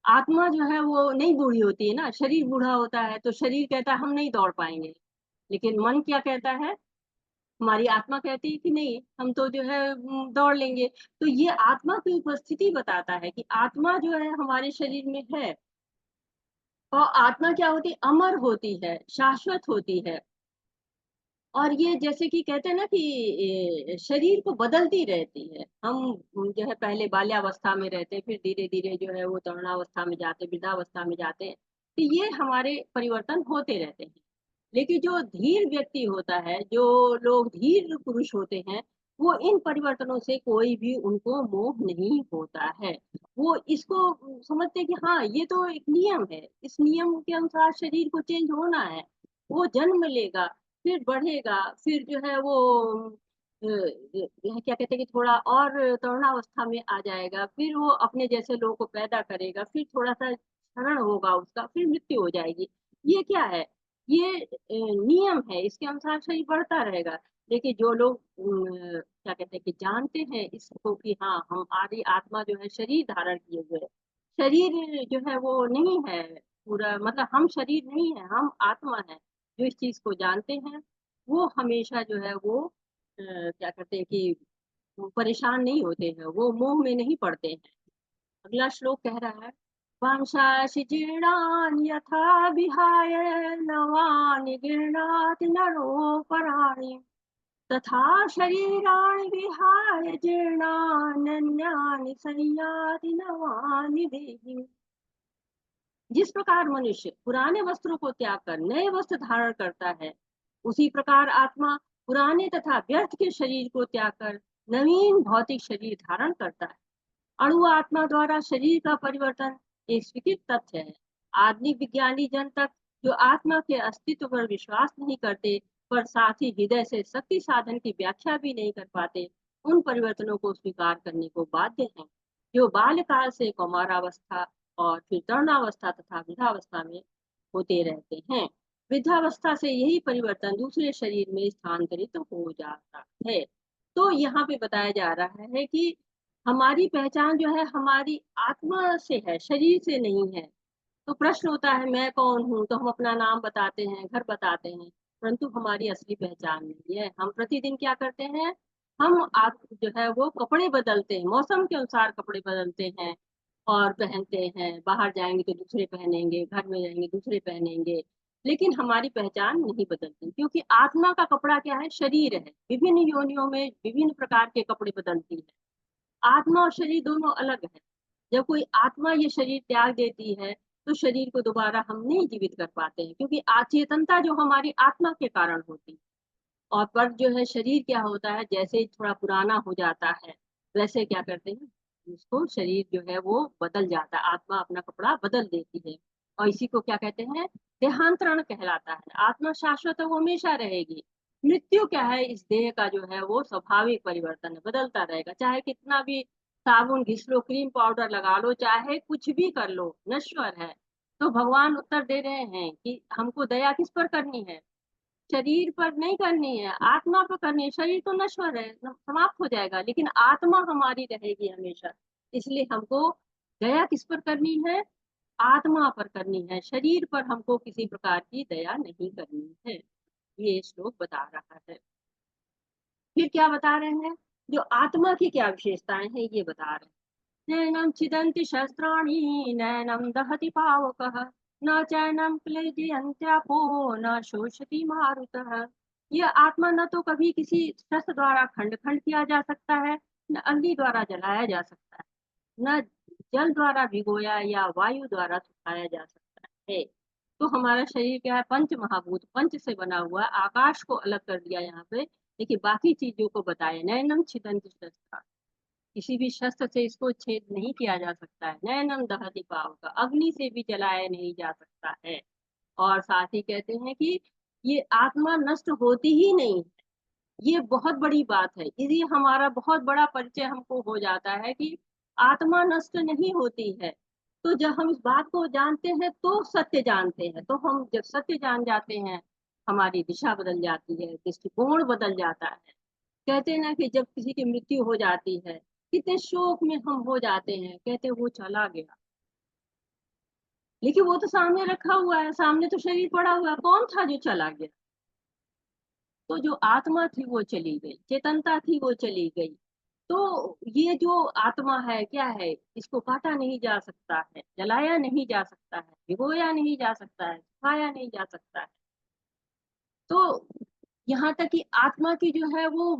आत्मा जो है वो नहीं बूढ़ी होती है ना, शरीर बूढ़ा होता है तो शरीर कहता है हम नहीं दौड़ पाएंगे, लेकिन मन क्या कहता है, हमारी आत्मा कहती है कि नहीं, हम तो जो है दौड़ लेंगे। तो ये आत्मा की उपस्थिति बताता है कि आत्मा जो है हमारे शरीर में है। और आत्मा क्या होती है, अमर होती है, शाश्वत होती है। और ये जैसे कि कहते हैं ना कि शरीर को बदलती रहती है। हम जो है पहले बाल्यावस्था में रहते हैं, फिर धीरे धीरे जो है वो तरुणावस्था में जाते हैं, वृद्धावस्था में जाते हैं, तो ये हमारे परिवर्तन होते रहते हैं। लेकिन जो धीर व्यक्ति होता है, जो लोग धीर पुरुष होते हैं, वो इन परिवर्तनों से कोई भी उनको मोह नहीं होता है। वो इसको समझते हैं कि हाँ, ये तो एक नियम है, इस नियम के अनुसार शरीर को चेंज होना है। वो जन्म लेगा, फिर बढ़ेगा, फिर जो है वो क्या कहते हैं कि थोड़ा और तरुणावस्था में आ जाएगा, फिर वो अपने जैसे लोगों को पैदा करेगा, फिर थोड़ा सा क्षरण होगा उसका, फिर मृत्यु हो जाएगी। ये क्या है, ये नियम है, इसके अनुसार शरीर बढ़ता रहेगा। देखिए जो लोग क्या कहते हैं कि जानते हैं इसको कि हाँ, हम आदि आत्मा जो है शरीर धारण किए हुए है, शरीर जो है वो नहीं है पूरा, मतलब हम शरीर नहीं है, हम आत्मा है। जो इस चीज को जानते हैं वो हमेशा जो है वो क्या करते हैं कि वो परेशान नहीं होते हैं, वो मोह में नहीं पड़ते हैं। अगला श्लोक कह रहा है, वांशांसि जीर्णानि यथा विहाय नवानि गृह्णाति नरोपराणि तथा शरीराणि विहाय जीर्णान्यन्यानि संयाति नवानि देहि। जिस प्रकार मनुष्य पुराने वस्त्रों को त्याग कर नए वस्त्र धारण करता है, उसी प्रकार आत्मा पुराने तथा व्यर्थ के शरीर को त्याग कर नवीन भौतिक शरीर धारण करता है। अणु आत्मा द्वारा शरीर का परिवर्तन एक स्वीकृत तथ्य है। आधुनिक विज्ञानी जन तक जो आत्मा के अस्तित्व पर विश्वास नहीं करते, पर साथ ही हृदय से शक्ति साधन की व्याख्या भी नहीं कर पाते, उन परिवर्तनों को स्वीकार करने को बाध्य हैं, जो बाल्यकाल से कौमारावस्था और फिर तरुणावस्था तथा वृद्धावस्था में होते रहते हैं। वृद्धावस्था से यही परिवर्तन दूसरे शरीर में स्थानांतरित हो जाता है। तो यहाँ पे बताया जा रहा है कि हमारी पहचान जो है हमारी आत्मा से है, शरीर से नहीं है। तो प्रश्न होता है मैं कौन हूँ, तो हम अपना नाम बताते हैं, घर बताते हैं, परंतु हमारी असली पहचान नहीं है। हम प्रतिदिन क्या करते हैं, हम जो है वो कपड़े बदलते हैं, मौसम के अनुसार कपड़े बदलते हैं और पहनते हैं। बाहर जाएंगे तो दूसरे पहनेंगे, घर में जाएंगे दूसरे पहनेंगे, लेकिन हमारी पहचान नहीं बदलती, क्योंकि आत्मा का कपड़ा क्या है, शरीर है। विभिन्न योनियों में विभिन्न प्रकार के कपड़े बदलती है। आत्मा और शरीर दोनों अलग है। जब कोई आत्मा ये शरीर त्याग देती है, तो शरीर को दोबारा हम नहीं जीवित कर पाते हैं, क्योंकि अचेतनता जो हमारी आत्मा के कारण होती है। और पर जो है शरीर क्या होता है, जैसे ही थोड़ा पुराना हो जाता है, वैसे क्या करते हैं, उसको शरीर जो है वो बदल जाता है, आत्मा अपना कपड़ा बदल देती है। और इसी को क्या कहते हैं, देहांतरण कहलाता है। आत्मा शाश्वत है, वो हमेशा रहेगी। मृत्यु क्या है, इस देह का जो है वो स्वाभाविक परिवर्तन है, बदलता रहेगा। चाहे कितना भी साबुन घिस लो, क्रीम पाउडर लगा लो, चाहे कुछ भी कर लो, नश्वर है। तो भगवान उत्तर दे रहे हैं कि हमको दया किस पर करनी है, शरीर पर नहीं करनी है, आत्मा पर करनी है। शरीर तो नश्वर है, समाप्त हो जाएगा, लेकिन आत्मा हमारी रहेगी हमेशा। इसलिए हमको दया किस पर करनी है, आत्मा पर करनी है, शरीर पर हमको किसी प्रकार की दया नहीं करनी है। ये श्लोक बता रहा है। फिर क्या बता रहे हैं, जो आत्मा की क्या विशेषताएं हैं ये बता रहे हैं। नैनम छिदन्ति शस्त्राणि नैनम दहति पावकः न चैनम क्लेदयन्त्यापो न शोषति मारुतः। यह आत्मा न तो कभी किसी शस्त्र द्वारा खंड खंड किया जा सकता है, न अग्नि द्वारा जलाया जा सकता है, न जल द्वारा भिगोया या वायु द्वारा सुखाया जा सकता है। तो हमारा शरीर क्या है, पंच महाभूत, पंच से बना हुआ। आकाश को अलग कर दिया यहाँ पे, देखिए बाकी चीजों को बताया। नैनम छिदन्ति शस्त्र, किसी भी शस्त्र से इसको छेद नहीं किया जा सकता है। नैनम दहति पावक, अग्नि से भी जलाया नहीं जा सकता है। और साथ ही कहते हैं कि ये आत्मा नष्ट होती ही नहीं है, ये बहुत बड़ी बात है। इसलिए हमारा बहुत बड़ा परिचय हमको हो जाता है कि आत्मा नष्ट नहीं होती है। तो जब हम इस बात को जानते हैं तो सत्य जानते हैं। तो हम जब सत्य जान जाते हैं, हमारी दिशा बदल जाती है, दृष्टिकोण बदल जाता है। कहते हैं ना कि जब किसी की मृत्यु हो जाती है, कितने शोक में हम हो जाते हैं, कहते हैं वो चला गया। लेकिन वो तो सामने रखा हुआ है, सामने तो शरीर पड़ा हुआ है, कौन था जो चला गया? तो जो आत्मा थी वो चली गई, चेतनता थी वो चली गई। तो ये जो आत्मा है क्या है? इसको काटा नहीं जा सकता है, जलाया नहीं जा सकता है, भिगोया नहीं जा सकता है, सुखाया नहीं जा सकता है। तो यहाँ तक कि आत्मा की जो है वो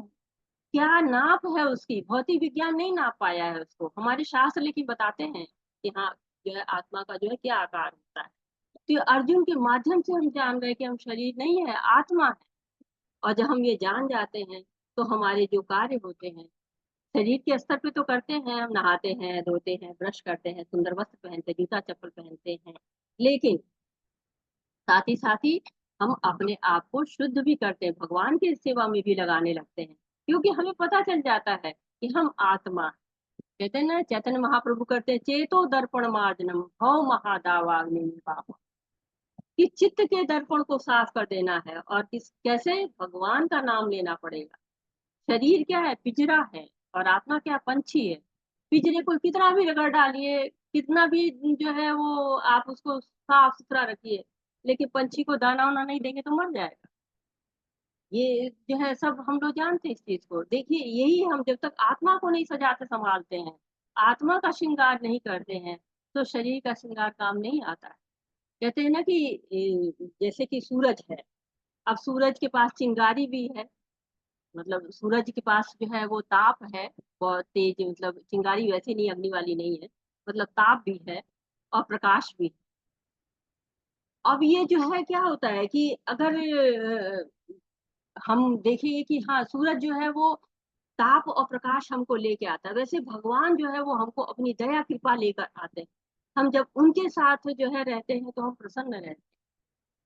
क्या नाप है उसकी, भौतिक विज्ञान नहीं नाप पाया है उसको। हमारे शास्त्र लेकिन बताते हैं कि हाँ, जो है आत्मा का जो है क्या आकार होता है। तो ये अर्जुन के माध्यम से हम जान रहे हैं कि हम शरीर नहीं है, आत्मा है। और जब हम ये जान जाते हैं तो हमारे जो कार्य होते हैं शरीर के स्तर पे तो करते हैं, हम नहाते हैं, धोते हैं, ब्रश करते हैं, सुंदर वस्त्र पहनते हैं, जूता चप्पल पहनते हैं। लेकिन साथ ही हम अपने आप को शुद्ध भी करते हैं, भगवान की सेवा में भी लगाने लगते हैं, क्योंकि हमें पता चल जाता है कि हम आत्मा हैं। कहते हैं ना, चैतन्य महाप्रभु करते हैं, चेतो दर्पण मार्जनम भव महादावाग्नि निर्वापम, कि चित्त के दर्पण को साफ कर देना है। और किस कैसे? भगवान का नाम लेना पड़ेगा। शरीर क्या है? पिंजरा है। और आत्मा क्या? पंछी है। पिंजरे को कितना भी रगड़ डालिए, कितना भी जो है वो आप उसको साफ सुथरा रखिए, लेकिन पंछी को दाना वाना नहीं देंगे तो मर जाएगा। ये जो है सब हम लोग जानते हैं इस चीज को। देखिए, यही हम जब तक आत्मा को नहीं सजाते संभालते हैं, आत्मा का श्रृंगार नहीं करते हैं, तो शरीर का श्रृंगार काम नहीं आता है। कहते हैं ना कि जैसे कि सूरज है, अब सूरज के पास चिंगारी भी है, मतलब सूरज के पास जो है वो ताप है, बहुत तेज, मतलब चिंगारी वैसे नहीं, अग्नि वाली नहीं है, मतलब ताप भी है और प्रकाश भी है। अब ये जो है क्या होता है कि अगर हम देखेंगे कि हाँ, सूरज जो है वो ताप और प्रकाश हमको लेके आता है, वैसे भगवान जो है वो हमको अपनी दया कृपा लेकर आते हैं। हम जब उनके साथ जो है रहते हैं तो हम प्रसन्न रहते हैं।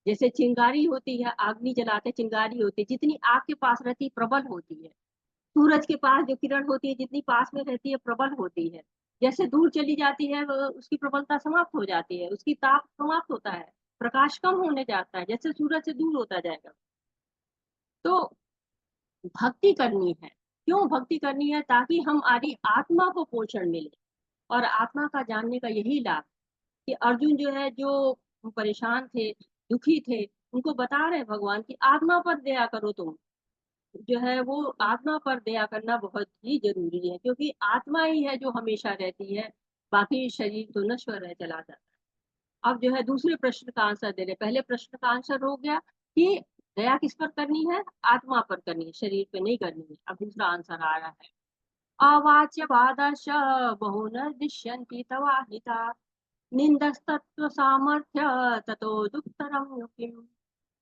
जैसे चिंगारी होती है, अग्नि जलाते चिंगारी होती है, जितनी आग के पास रहती है प्रबल होती है। सूरज के पास जो किरण होती है जितनी पास में रहती है प्रबल होती है। जैसे दूर चली जाती है उसकी प्रबलता समाप्त हो जाती है, उसकी ताप समाप्त होता है, प्रकाश कम होने जाता है, जैसे सूरज से दूर होता जाएगा। तो भक्ति करनी है। क्यों भक्ति करनी है? ताकि हमारी आत्मा को पोषण मिले। और आत्मा का जानने का यही लाभ कि अर्जुन जो है, जो परेशान थे, दुखी थे, उनको बता रहे भगवान की आत्मा पर दया करो तुम। जो है वो आत्मा पर दया करना बहुत ही जरूरी है, क्योंकि आत्मा ही है जो हमेशा रहती है, बाकी शरीर तो नश्वर है, चला जाता है। अब जो है दूसरे प्रश्न का आंसर दे रहे। पहले प्रश्न का आंसर हो गया कि दया किस पर करनी है? आत्मा पर करनी है, शरीर पे नहीं करनी है। अब दूसरा आंसर आ रहा है, अवाच्य बादश बहुनर्दिश्यन्ति तवाहिता निंदस्तत्व सामर्थ्य ततो दुःखतरं नु किम्।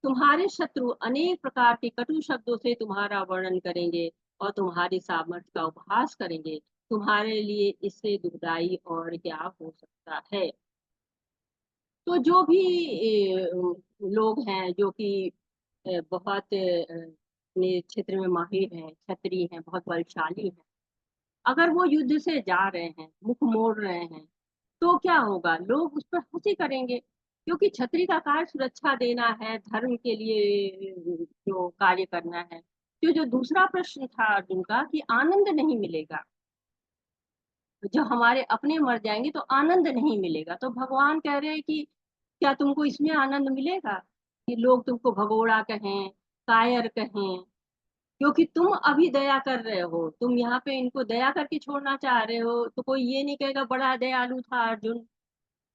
तुम्हारे शत्रु अनेक प्रकार के कटु शब्दों से तुम्हारा वर्णन करेंगे और तुम्हारी सामर्थ्य का उपहास करेंगे। तुम्हारे लिए इससे दुखदाई और क्या हो सकता है? तो जो भी लोग हैं जो कि बहुत अपने क्षेत्र में माहिर हैं, क्षत्रिय हैं, बहुत बलशाली हैं, अगर वो युद्ध से जा रहे हैं, मुख मोड़ रहे हैं, तो क्या होगा? लोग उस पर हंसी करेंगे, क्योंकि छतरी का कार्य सुरक्षा देना है, धर्म के लिए जो कार्य करना है। जो जो दूसरा प्रश्न था अर्जुन का कि आनंद नहीं मिलेगा, जो हमारे अपने मर जाएंगे तो आनंद नहीं मिलेगा, तो भगवान कह रहे हैं कि क्या तुमको इसमें आनंद मिलेगा कि लोग तुमको भगोड़ा कहें, कायर कहें? क्योंकि तुम अभी दया कर रहे हो, तुम यहाँ पे इनको दया करके छोड़ना चाह रहे हो, तो कोई ये नहीं कहेगा बड़ा दयालु था अर्जुन,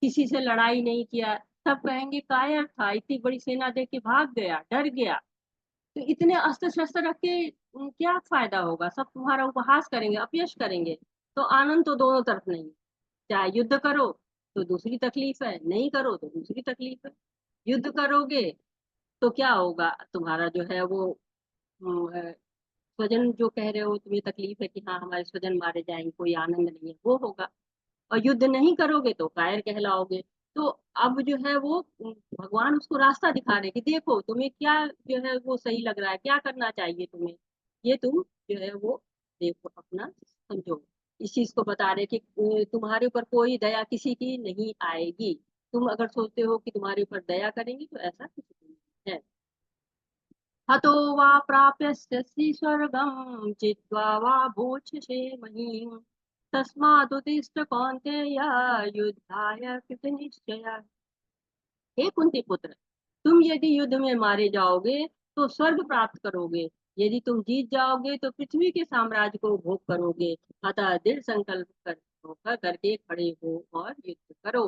किसी से लड़ाई नहीं किया। सब कहेंगे कायर था, इतनी बड़ी सेना देख के भाग गया, डर गया। तो इतने अस्त्र शस्त्र रख के क्या फायदा होगा? सब तुम्हारा उपहास करेंगे, अपयश करेंगे। तो आनंद तो दोनों तरफ नहीं है। चाहे युद्ध करो तो दूसरी तकलीफ है, नहीं करो तो दूसरी तकलीफ है। युद्ध करोगे तो क्या होगा? तुम्हारा जो है वो स्वजन जो कह रहे हो, तुम्हें तकलीफ है कि हाँ हमारे स्वजन मारे जाएंगे, कोई आनंद नहीं है, वो होगा। और युद्ध नहीं करोगे तो कायर कहलाओगे। तो अब जो है वो भगवान उसको रास्ता दिखा रहे कि देखो तुम्हें क्या जो है वो सही लग रहा है, क्या करना चाहिए तुम्हें। ये तुम जो है वो देखो, अपना समझो। इस चीज को बता रहे कि तुम्हारे ऊपर कोई दया किसी की नहीं आएगी। तुम अगर सोचते हो कि तुम्हारे ऊपर दया करेंगे तो ऐसा कुछ नहीं है। हतो वा प्राप्स्यसि स्वर्गं चित्वा वा भोक्ष्यसे महीम् तस्मादुत्तिष्ठ कौन्तेय युद्धाय कृतनिश्चय। हे कुंती पुत्र, तुम यदि युद्ध में मारे जाओगे तो स्वर्ग प्राप्त करोगे, यदि तुम जीत जाओगे तो पृथ्वी के साम्राज्य को भोग करोगे। अतः दृढ़ संकल्प होकर करके खड़े हो और युद्ध करो।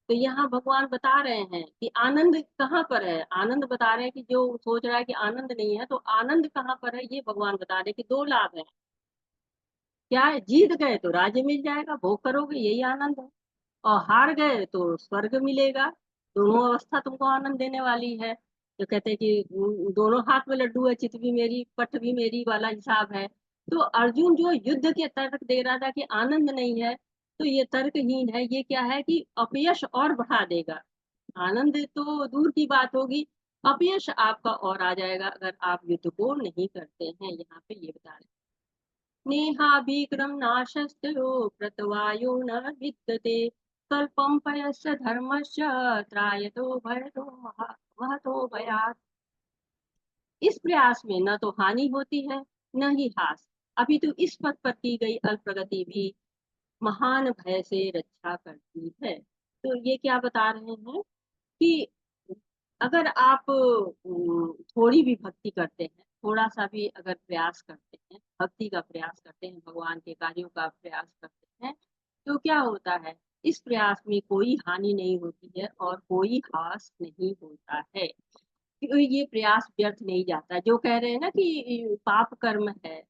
तो यहाँ भगवान बता रहे हैं कि आनंद कहाँ पर है। आनंद बता रहे हैं कि जो सोच रहा है कि आनंद नहीं है, तो आनंद कहाँ पर है ये भगवान बता रहे हैं कि दो लाभ है। क्या है, जीत गए तो राज्य मिल जाएगा, भोग करोगे, यही आनंद है। और हार गए तो स्वर्ग मिलेगा। दोनों अवस्था तुमको आनंद देने वाली है। जो कहते हैं कि दोनों हाथ में लड्डू है, चित भी मेरी पट भी मेरी वाला हिसाब है। तो अर्जुन जो युद्ध के तर्क दे रहा था कि आनंद नहीं है, तो ये तर्कहीन है। ये क्या है कि अपयश और बढ़ा देगा। आनंद तो दूर की बात होगी, अपयश आपका और आ जाएगा अगर आप युद्ध को नहीं करते हैं। यहाँ पे ये बता रहे, नेहाभिक्रम नाशस्तयो कृतवायो न विद्यते स्वल्पं पयस्य धर्मस्य त्रायतो भयतो महतो भयात्। इस प्रयास में न तो हानि होती है न ही हास, अभी तो इस पथ पर की गई अल्प प्रगति भी महान भय से रक्षा करती है। तो ये क्या बता रहे हैं कि अगर आप थोड़ी भी भक्ति करते हैं, थोड़ा सा भी अगर प्रयास करते हैं, भक्ति का प्रयास करते हैं, भगवान के कार्यों का प्रयास करते हैं, तो क्या होता है, इस प्रयास में कोई हानि नहीं होती है और कोई हास नहीं होता है। कि ये प्रयास व्यर्थ नहीं जाता। जो कह रहे हैं ना कि पाप कर्म है,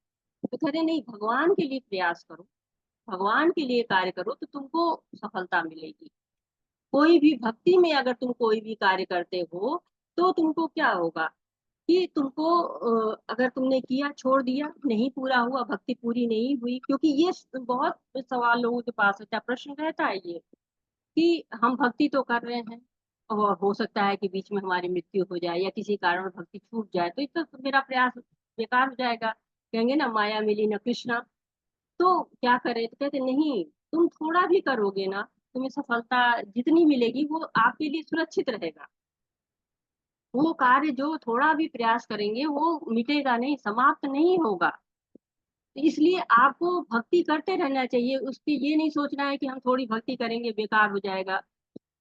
तो कह रहे नहीं, भगवान के लिए प्रयास करो, भगवान के लिए कार्य करो तो तुमको सफलता मिलेगी। कोई भी भक्ति में अगर तुम कोई भी कार्य करते हो तो तुमको क्या होगा कि तुमको अगर तुमने किया, छोड़ दिया, नहीं पूरा हुआ, भक्ति पूरी नहीं हुई, क्योंकि ये बहुत सवाल लोगों के पास रहता है, प्रश्न रहता है ये कि हम भक्ति तो कर रहे हैं और हो सकता है कि बीच में हमारी मृत्यु हो जाए या किसी कारण भक्ति छूट जाए, तो इसका तो मेरा प्रयास बेकार हो जाएगा। कहेंगे ना, माया मिली न कृष्णा। तो क्या करें, तो कहते नहीं, तुम थोड़ा भी करोगे ना, तुम्हें सफलता जितनी मिलेगी वो आपके लिए सुरक्षित रहेगा। वो कार्य जो थोड़ा भी प्रयास करेंगे वो मिटेगा नहीं, समाप्त नहीं होगा। तो इसलिए आपको भक्ति करते रहना चाहिए। उसकी ये नहीं सोचना है कि हम थोड़ी भक्ति करेंगे बेकार हो जाएगा।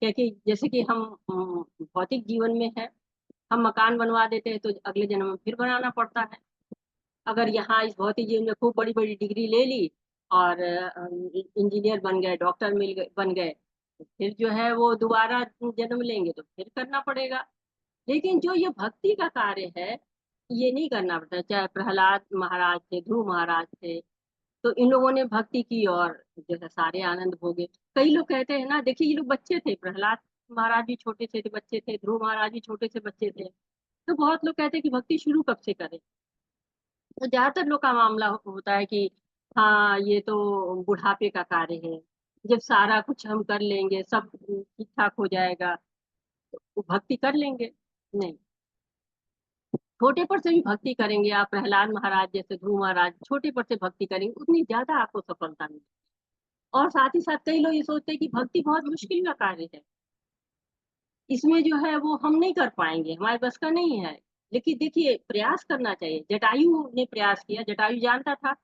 क्योंकि जैसे कि हम भौतिक जीवन में है, हम मकान बनवा देते हैं तो अगले जन्म में फिर बनाना पड़ता है। अगर यहाँ इस भौतिक जीवन में खूब बड़ी बड़ी डिग्री ले ली और इंजीनियर बन गए, डॉक्टर मिल गए, बन गए, तो फिर जो है वो दोबारा जन्म लेंगे तो फिर करना पड़ेगा। लेकिन जो ये भक्ति का कार्य है, ये नहीं करना पड़ता। चाहे प्रहलाद महाराज थे, ध्रुव महाराज थे, तो इन लोगों ने भक्ति की और जो है सारे आनंद भोगे। कई लोग कहते हैं ना, देखिए ये लोग बच्चे थे, प्रहलाद महाराज भी छोटे से थे, बच्चे थे, ध्रुव महाराज भी छोटे से बच्चे थे। तो बहुत लोग कहते हैं कि भक्ति शुरू कब से करें। तो ज्यादातर लोग का मामला होता है कि हाँ ये तो बुढ़ापे का कार्य है, जब सारा कुछ हम कर लेंगे, सब ठीक ठाक हो जाएगा, तो भक्ति कर लेंगे। नहीं, छोटे पर से भी भक्ति करेंगे आप, प्रहलाद महाराज जैसे, ध्रुव महाराज, छोटे पर से भक्ति करेंगे उतनी ज्यादा आपको सफलता मिलेगी। और साथ ही साथ कई लोग ये सोचते हैं कि भक्ति बहुत मुश्किल का कार्य है, इसमें जो है वो हम नहीं कर पाएंगे, हमारे बस का नहीं है। लेकिन देखिए, प्रयास करना चाहिए। जटायु ने प्रयास किया, जटायु जानता था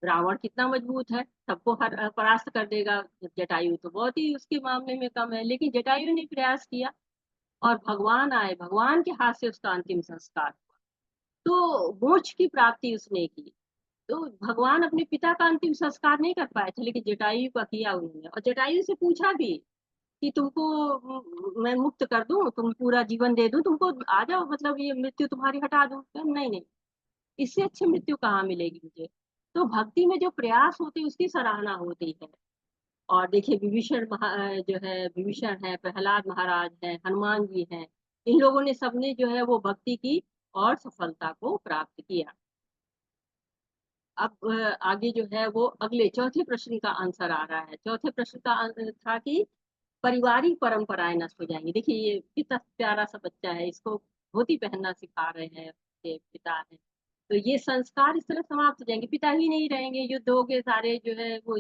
रावण कितना मजबूत है, सबको हर परास्त कर देगा। जटायु तो बहुत ही उसके मामले में कम है, लेकिन जटायु ने प्रयास किया और भगवान आए, भगवान के हाथ से उसका अंतिम संस्कार हुआ, तो मोक्ष की प्राप्ति उसने की। तो भगवान अपने पिता का अंतिम संस्कार नहीं कर पाए थे, लेकिन जटायु का किया उन्होंने। और जटायु से पूछा भी कि तुमको मैं मुक्त कर दूं, तुम पूरा जीवन दे दूं तुमको, आ जाओ, मतलब ये मृत्यु तुम्हारी हटा दूं। तो नहीं नहीं, इससे अच्छी मृत्यु कहाँ मिलेगी मुझे। तो भक्ति में जो प्रयास होते हैं उसकी सराहना होती है। और देखिए विभीषण जो है, विभीषण है, प्रहलाद महाराज है, हनुमान जी हैं, इन लोगों ने सबने जो है वो भक्ति की और सफलता को प्राप्त किया। अब आगे जो है वो अगले चौथे प्रश्न का आंसर आ रहा है। चौथे प्रश्न का आंसर था कि पारिवारिक परंपराएं नष्ट हो जाएंगी। देखिए ये कितना प्यारा सा बच्चा है, इसको धोती पहनना सिखा रहे हैं, उसके पिता हैं। तो ये संस्कार इस तरह समाप्त हो जाएँगे, पिता ही नहीं रहेंगे, युद्ध हो के सारे जो है वो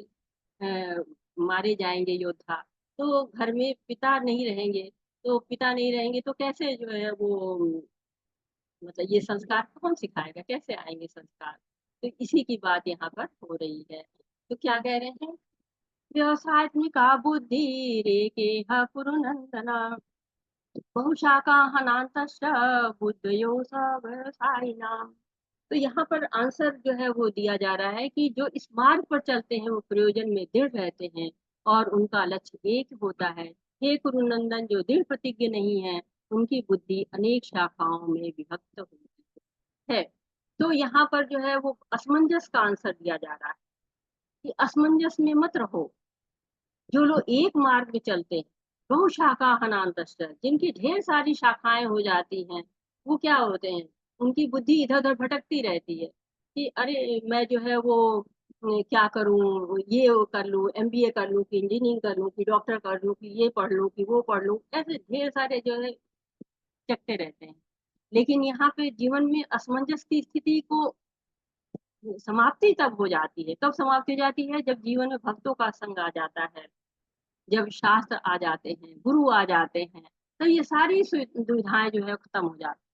मारे जाएँगे योद्धा। तो घर में पिता नहीं रहेंगे, तो पिता नहीं रहेंगे तो कैसे जो है वो मतलब ये संस्कार कौन सिखाएगा? कैसे आएँगे संस्कार? तो इसी की बात यहाँ पर हो रही है। तो क्या कह रहे हैं? व्यवसायत्मिका बुद्धिरेकेह कुरुनन्दन बहुशाखाहनान्तश्च बुद्धयो स व्यवसायिनाम्। तो यहाँ पर आंसर जो है वो दिया जा रहा है कि जो इस मार्ग पर चलते हैं वो प्रयोजन में दृढ़ रहते हैं और उनका लक्ष्य एक होता है। हे कुरुनंदन जो दृढ़ प्रतिज्ञ नहीं है, उनकी बुद्धि अनेक शाखाओं में विभक्त होती है। तो यहाँ पर जो है वो असमंजस का आंसर दिया जा रहा है कि असमंजस में मत रहो। जो लोग एक मार्ग में चलते हैं, बहुशाखा हनान्तश्च जिनकी ढेर सारी शाखाएँ हो जाती हैं, वो क्या होते हैं, उनकी बुद्धि इधर-उधर भटकती रहती है कि अरे! मैं जो है वो क्या करूँ, ये वो कर लूँ, एमबीए कर लूँ कि इंजीनियरिंग कर लूँ कि डॉक्टर कर लूँ कि ये पढ़ लूँ कि वो पढ़ लूँ, ऐसे ढेर सारे जो है चक्के रहते हैं। लेकिन यहाँ पे जीवन में असमंजस की स्थिति को समाप्ति तब हो जाती है, कब समाप्ति हो जाती है? जब जीवन में भक्तों का संग आ जाता है। जब शास्त्र आ जाते हैं, गुरु आ जाते हैं, तो ये सारी दुविधाएँ जो है खत्म हो जाती हैं।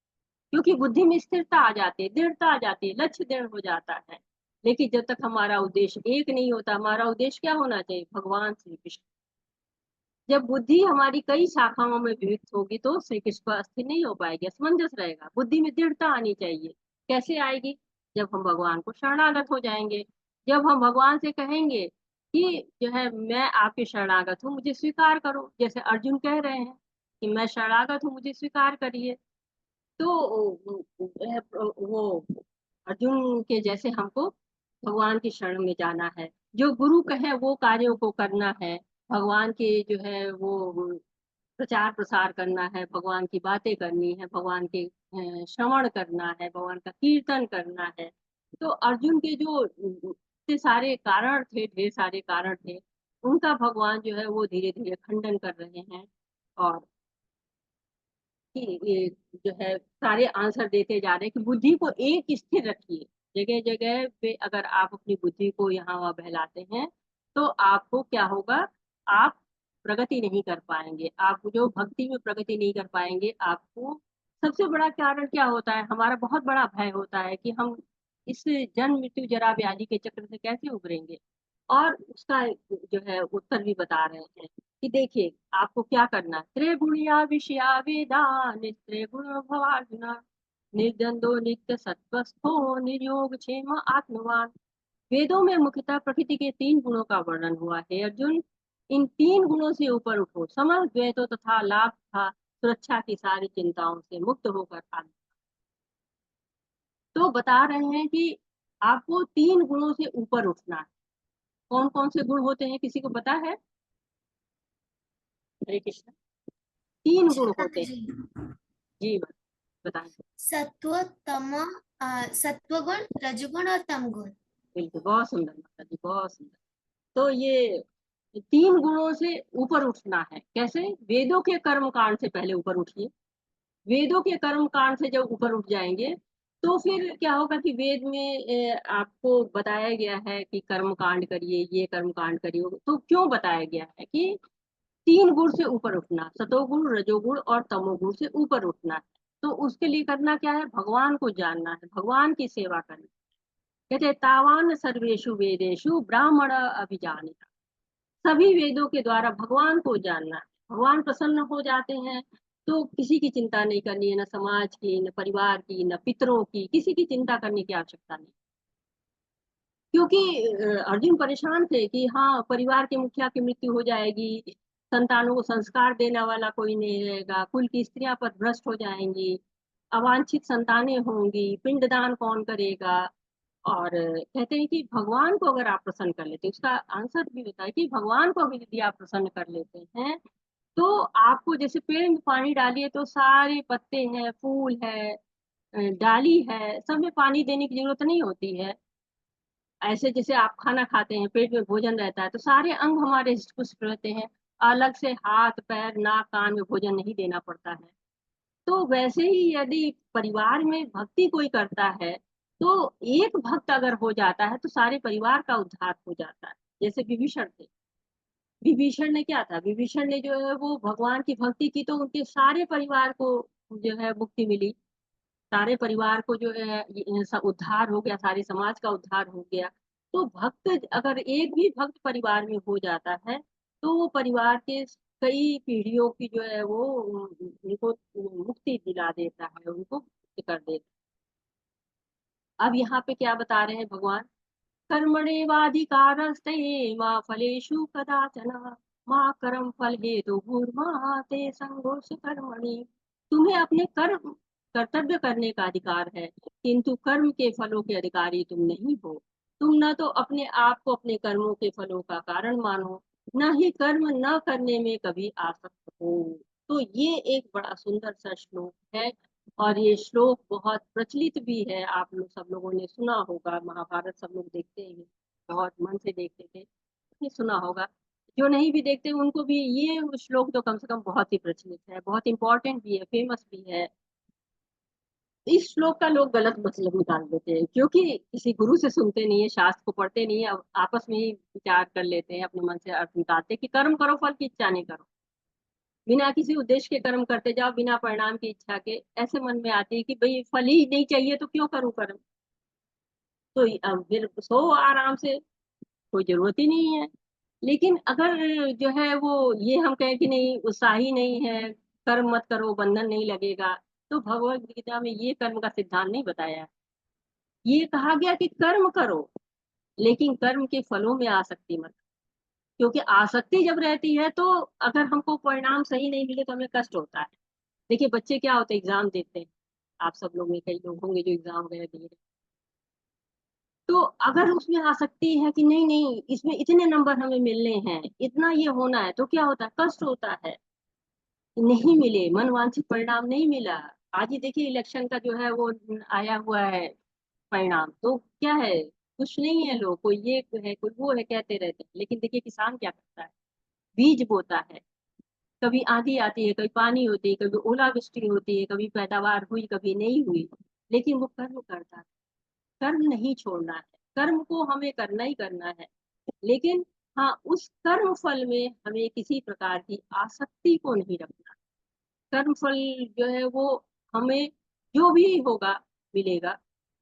क्योंकि बुद्धि में स्थिरता आ जाती है, दृढ़ता आ जाती है, लक्ष्य दृढ़ हो जाता है। लेकिन जब तक हमारा उद्देश्य एक नहीं होता, हमारा उद्देश्य क्या होना चाहिए? भगवान श्री कृष्ण। जब बुद्धि हमारी कई शाखाओं में विविक्त होगी तो श्री कृष्ण पर स्थिर नहीं हो पाएगी, असमंजस रहेगा। बुद्धि में दृढ़ता आनी चाहिए। कैसे आएगी? जब हम भगवान को शरणागत हो जाएँगे। जब हम भगवान से कहेंगे कि जो है मैं आपके शरणागत हूँ, मुझे स्वीकार करो। जैसे अर्जुन कह रहे हैं कि मैं शरणागत हूँ, मुझे स्वीकार करिए। तो वो अर्जुन के जैसे हमको भगवान की शरण में जाना है। जो गुरु कहे वो कार्यों को करना है। भगवान के जो है वो प्रचार-प्रसार करना है, भगवान की बातें करनी है, भगवान के श्रवण करना है, भगवान का कीर्तन करना है। तो अर्जुन के जो इतने सारे कारण थे, ढेर सारे कारण थे, उनका भगवान जो है वो धीरे-धीरे खंडन कर रहे हैं और कि ये जो है सारे आंसर देते जा रहे हैं कि बुद्धि को एक स्थिर रखिए। जगह-जगह पे अगर आप अपनी बुद्धि को यहाँ-वहाँ बहलाते हैं, तो आपको क्या होगा, आप प्रगति नहीं कर पाएँगे। आप जो भक्ति में प्रगति नहीं कर पाएँगे, आपको सबसे बड़ा कारण क्या होता है, हमारा बहुत बड़ा भय होता है कि हम इस जन्म, मृत्यु, जरा, व्याधि के चक्र से कैसे उभरेंगे? और उसका जो है उत्तर भी बता रहे हैं। कि देखिए, आपको क्या करना है, त्रैगुणिया विषया वेदा निस्त्रैगुणो भवार्जुन निर्द्वंद्वो नित्य सत्वस्थो निर्योग क्षेम आत्मवान। वेदों में मुख्यतः प्रकृति के 3 गुणों का वर्णन हुआ है अर्जुन। इन 3 गुणों से ऊपर उठो, समस्त द्वैतों तथा लाभ तथा सुरक्षा की सारी चिंताओं से मुक्त होकर आगे। तो बता रहे हैं कि आपको 3 गुणों से ऊपर उठना है। कौन-कौन से गुण होते हैं, किसी को पता है? हरे कृष्ण। 3 जी गुण माता होते हैं। जी। जी, बताएँ। सत्व, तम सत्वगुण, रजोगुण और तमगुण। बिल्कुल, बहुत सुंदर माताजी, बहुत सुंदर। तो ये 3 गुणों से ऊपर उठना है, कैसे? वेदों के कर्म कांड से पहले ऊपर उठिए। वेदों के कर्म कांड से जब ऊपर उठ जाएँगे, तो फिर क्या होगा कि वेद में आपको बताया गया है कि कर्म कांड करिए, ये कर्म कांड करिए। तो क्यों बताया गया है कि 3 गुण से ऊपर उठना, सतोगुण, रजोगुण और तमोगुण से ऊपर उठना है। तो उसके लिए करना क्या है? भगवान को जानना है, भगवान की सेवा करनी। कहते हैं तावान सर्वेषु वेदेषु ब्राह्मण अभिजानिता। सभी वेदों के द्वारा भगवान को जानना है। भगवान प्रसन्न हो जाते हैं, तो किसी की चिंता नहीं करनी है, ना समाज की, ना परिवार की, ना पितरों की, किसी की चिंता करने की आवश्यकता नहीं। क्योंकि अर्जुन परेशान थे कि हाँ, परिवार के मुखिया की मृत्यु हो जाएगी, संतानों को संस्कार देने वाला कोई नहीं रहेगा, कुल की स्त्रियाँ पथभ्रष्ट हो जाएँगी, अवांछित संतानें होंगी, पिंडदान कौन करेगा? और कहते हैं कि भगवान को अगर आप प्रसन्न कर लेते हैं, उसका आंसर भी होता है कि भगवान को भी यदि आप प्रसन्न कर लेते हैं, तो आपको जैसे पेड़ में पानी डालिए तो सारे पत्ते हैं, फूल है डाली है, सब में पानी देने की ज़रूरत नहीं होती है। ऐसे जैसे आप खाना खाते हैं, पेट में भोजन रहता है, तो सारे अंग हमारे हृष्ट-पुष्ट रहते हैं। अलग से हाथ, पैर, नाक, कान में भोजन नहीं देना पड़ता है। तो वैसे ही यदि परिवार में भक्ति कोई करता है, तो एक भक्त अगर हो जाता है तो सारे परिवार का उद्धार हो जाता है। जैसे विभीषण थे, विभीषण ने क्या था, विभीषण ने जो है वो भगवान की भक्ति की तो उनके सारे परिवार को जो है मुक्ति मिली। सारे परिवार को जो है उद्धार हो गया, सारे समाज का उद्धार हो गया। तो भक्त अगर एक भी भक्त परिवार में हो जाता है तो वो परिवार के कई पीढ़ियों की जो है वो उनको मुक्ति दिला देता है, उनको मुक्त कर देता है। अब यहाँ पे क्या बता रहे हैं भगवान, कर्मणेवाधिकारस्ते मा फलेषु कदाचन मा कर्म फल हेतु भूर्मा ते संगोष कर्मणि। तुम्हें अपने कर्म कर्तव्य करने का अधिकार है, किंतु कर्म के फलों के अधिकारी तुम नहीं हो। तुम न तो अपने आप को अपने कर्मों के फलों का कारण मानो, न ही कर्म न करने में कभी आसक्त हो। तो ये एक बड़ा सुंदर सा श्लोक है, और ये श्लोक बहुत प्रचलित भी है। आप लोग सब लोगों ने सुना होगा, महाभारत सब लोग देखते हैं, बहुत मन से देखते थे, ये सुना होगा। जो नहीं भी देखते उनको भी ये श्लोक तो कम से कम बहुत ही प्रचलित है, बहुत इंपॉर्टेंट भी है, फेमस भी है। इस श्लोक का लोग गलत मतलब निकाल देते हैं, क्योंकि किसी गुरु से सुनते नहीं है, शास्त्र को पढ़ते नहीं है, अब आपस में ही विचार कर लेते हैं, अपने मन से अर्थ निकालते हैं कि कर्म करो फल की इच्छा नहीं करो। बिना किसी उद्देश्य के कर्म करते जाओ, बिना परिणाम की इच्छा के। ऐसे मन में आती है कि भाई फल ही नहीं चाहिए तो क्यों करूं कर्म। तो अब फिर सो आराम से, कोई जरूरत ही नहीं है। लेकिन अगर जो है वो ये हम कहें कि नहीं उत्साही नहीं है, कर्म मत करो बंधन नहीं लगेगा, तो भगवत गीता में ये कर्म का सिद्धांत नहीं बताया है। ये कहा गया कि कर्म करो, लेकिन कर्म के फलों में आसक्ति मत, क्योंकि आसक्ति जब रहती है तो अगर हमको परिणाम सही नहीं मिले तो हमें कष्ट होता है। देखिए बच्चे क्या होते हैं, एग्जाम देते हैं, आप सब लोग में कई लोग होंगे जो एग्जाम वगैरह दे रहे हैं। तो अगर उसमें आसक्ति है कि नहीं नहीं इसमें इतने नंबर हमें मिलने हैं, इतना ये होना है, तो क्या होता है, कष्ट होता है। नहीं मिले, मन वांछित परिणाम नहीं मिला। आज ही देखिए इलेक्शन का जो है वो आया हुआ है परिणाम, तो क्या है, कुछ नहीं है, लोग कोई ये है कोई वो है कहते रहते हैं। लेकिन देखिए किसान क्या करता है, बीज बोता है, कभी आंधी आती है, कभी पानी होती है, कभी ओलावृष्टि होती है, कभी पैदावार हुई कभी नहीं हुई, लेकिन वो कर्म करता है। कर्म नहीं छोड़ना है, कर्म को हमें करना ही करना है। लेकिन हाँ, उस कर्म फल में हमें किसी प्रकार की आसक्ति को नहीं रखना। कर्म फल जो है वो हमें जो भी होगा मिलेगा,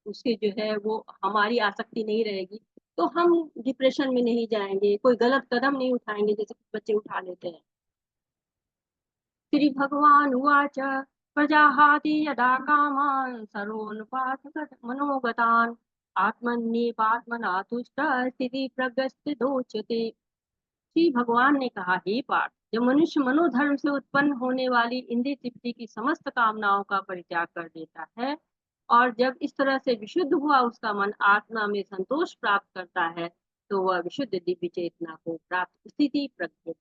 उसके जो है वो हमारी आसक्ति नहीं रहेगी, तो हम डिप्रेशन में नहीं जाएंगे, कोई गलत कदम नहीं उठाएंगे जैसे कुछ बच्चे उठा लेते हैं। श्री भगवान उवाच प्रजाहाति यदा कामान् सर्वोन्पाथ मनोगतान् आत्मन्येवात्मना तुष्ट स्थिति प्रज्ञस्य दोच्यते। श्री भगवान ने कहा, हे पार्थ, जब मनुष्य मनोधर्म से उत्पन्न होने वाली इंद्रिय तृप्ति की समस्त कामनाओं का परित्याग कर देता है, और जब इस तरह से विशुद्ध हुआ उसका मन आत्मा में संतोष प्राप्त करता है, तो वह विशुद्ध दिव्य चेतना को प्राप्त स्थिति प्रज्ञ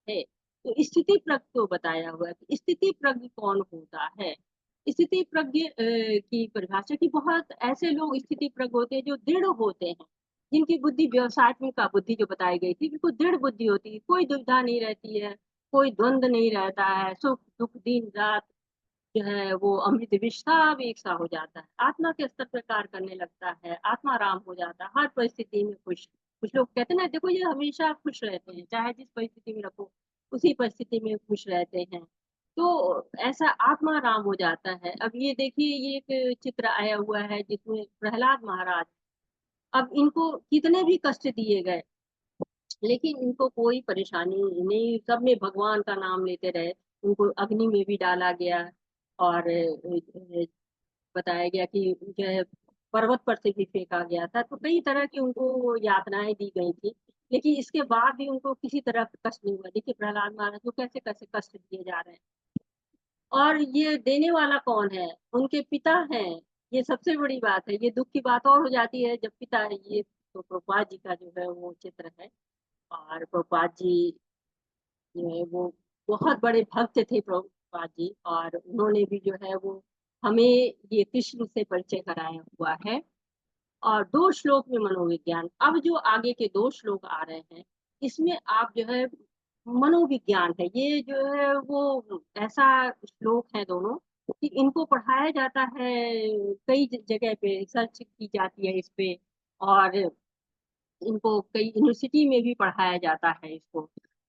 है। तो स्थिति प्रज्ञ को बताया हुआ है कि स्थिति प्रज्ञ कौन होता है। स्थिति प्रज्ञ की परिभाषा की, बहुत ऐसे लोग स्थिति प्रज्ञ होते हैं जो दृढ़ होते हैं, जिनकी बुद्धि व्यवसायत्मक का बुद्धि जो बताई गई थी, बिल्कुल दृढ़ बुद्धि होती है, कोई दुविधा नहीं रहती है, कोई द्वंद्व नहीं रहता है, सुख दुख दिन रात जो है वो अमृत विष सब एक सा हो जाता है, आत्मा के स्तर पर कार्य करने लगता है, आत्मा आराम हो जाता है, हर परिस्थिति में खुश। कुछ लोग कहते हैं ना, देखो ये हमेशा खुश रहते हैं, चाहे जिस परिस्थिति में रखो उसी परिस्थिति में खुश रहते हैं। तो ऐसा आत्मा आराम हो जाता है। अब ये देखिए, ये एक चित्र आया हुआ है जिसमें प्रहलाद महाराज, अब इनको कितने भी कष्ट दिए गए, लेकिन इनको कोई परेशानी नहीं, सब में भगवान का नाम लेते रहे। उनको अग्नि में भी डाला गया, और बताया गया कि जो है पर्वत पर से भी फेंका गया था, तो कई तरह की उनको यातनाएं दी गई थी, लेकिन इसके बाद भी उनको किसी तरह का कष्ट नहीं हुआ। देखिए प्रहलाद महाराज को कैसे कैसे कष्ट दिए जा रहे हैं, और ये देने वाला कौन है, उनके पिता हैं। ये सबसे बड़ी बात है। ये दुख की बात और हो जाती है जब पिता है, ये तो प्रभुपाद जी का जो है वो चित्र है। और प्रभुपाद जी जो है वो बहुत बड़े भक्त थे प्रभुपाद जी, और उन्होंने भी जो है वो हमें ये कृष्ण से परिचय कराया हुआ है। और दो श्लोक में मनोविज्ञान, अब जो आगे के दो श्लोक आ रहे हैं इसमें आप जो है मनोविज्ञान है, ये जो है वो ऐसा श्लोक है दोनों कि इनको पढ़ाया जाता है, कई जगह पे रिसर्च की जाती है इस पे, और इनको कई यूनिवर्सिटी में भी पढ़ाया जाता है इसको,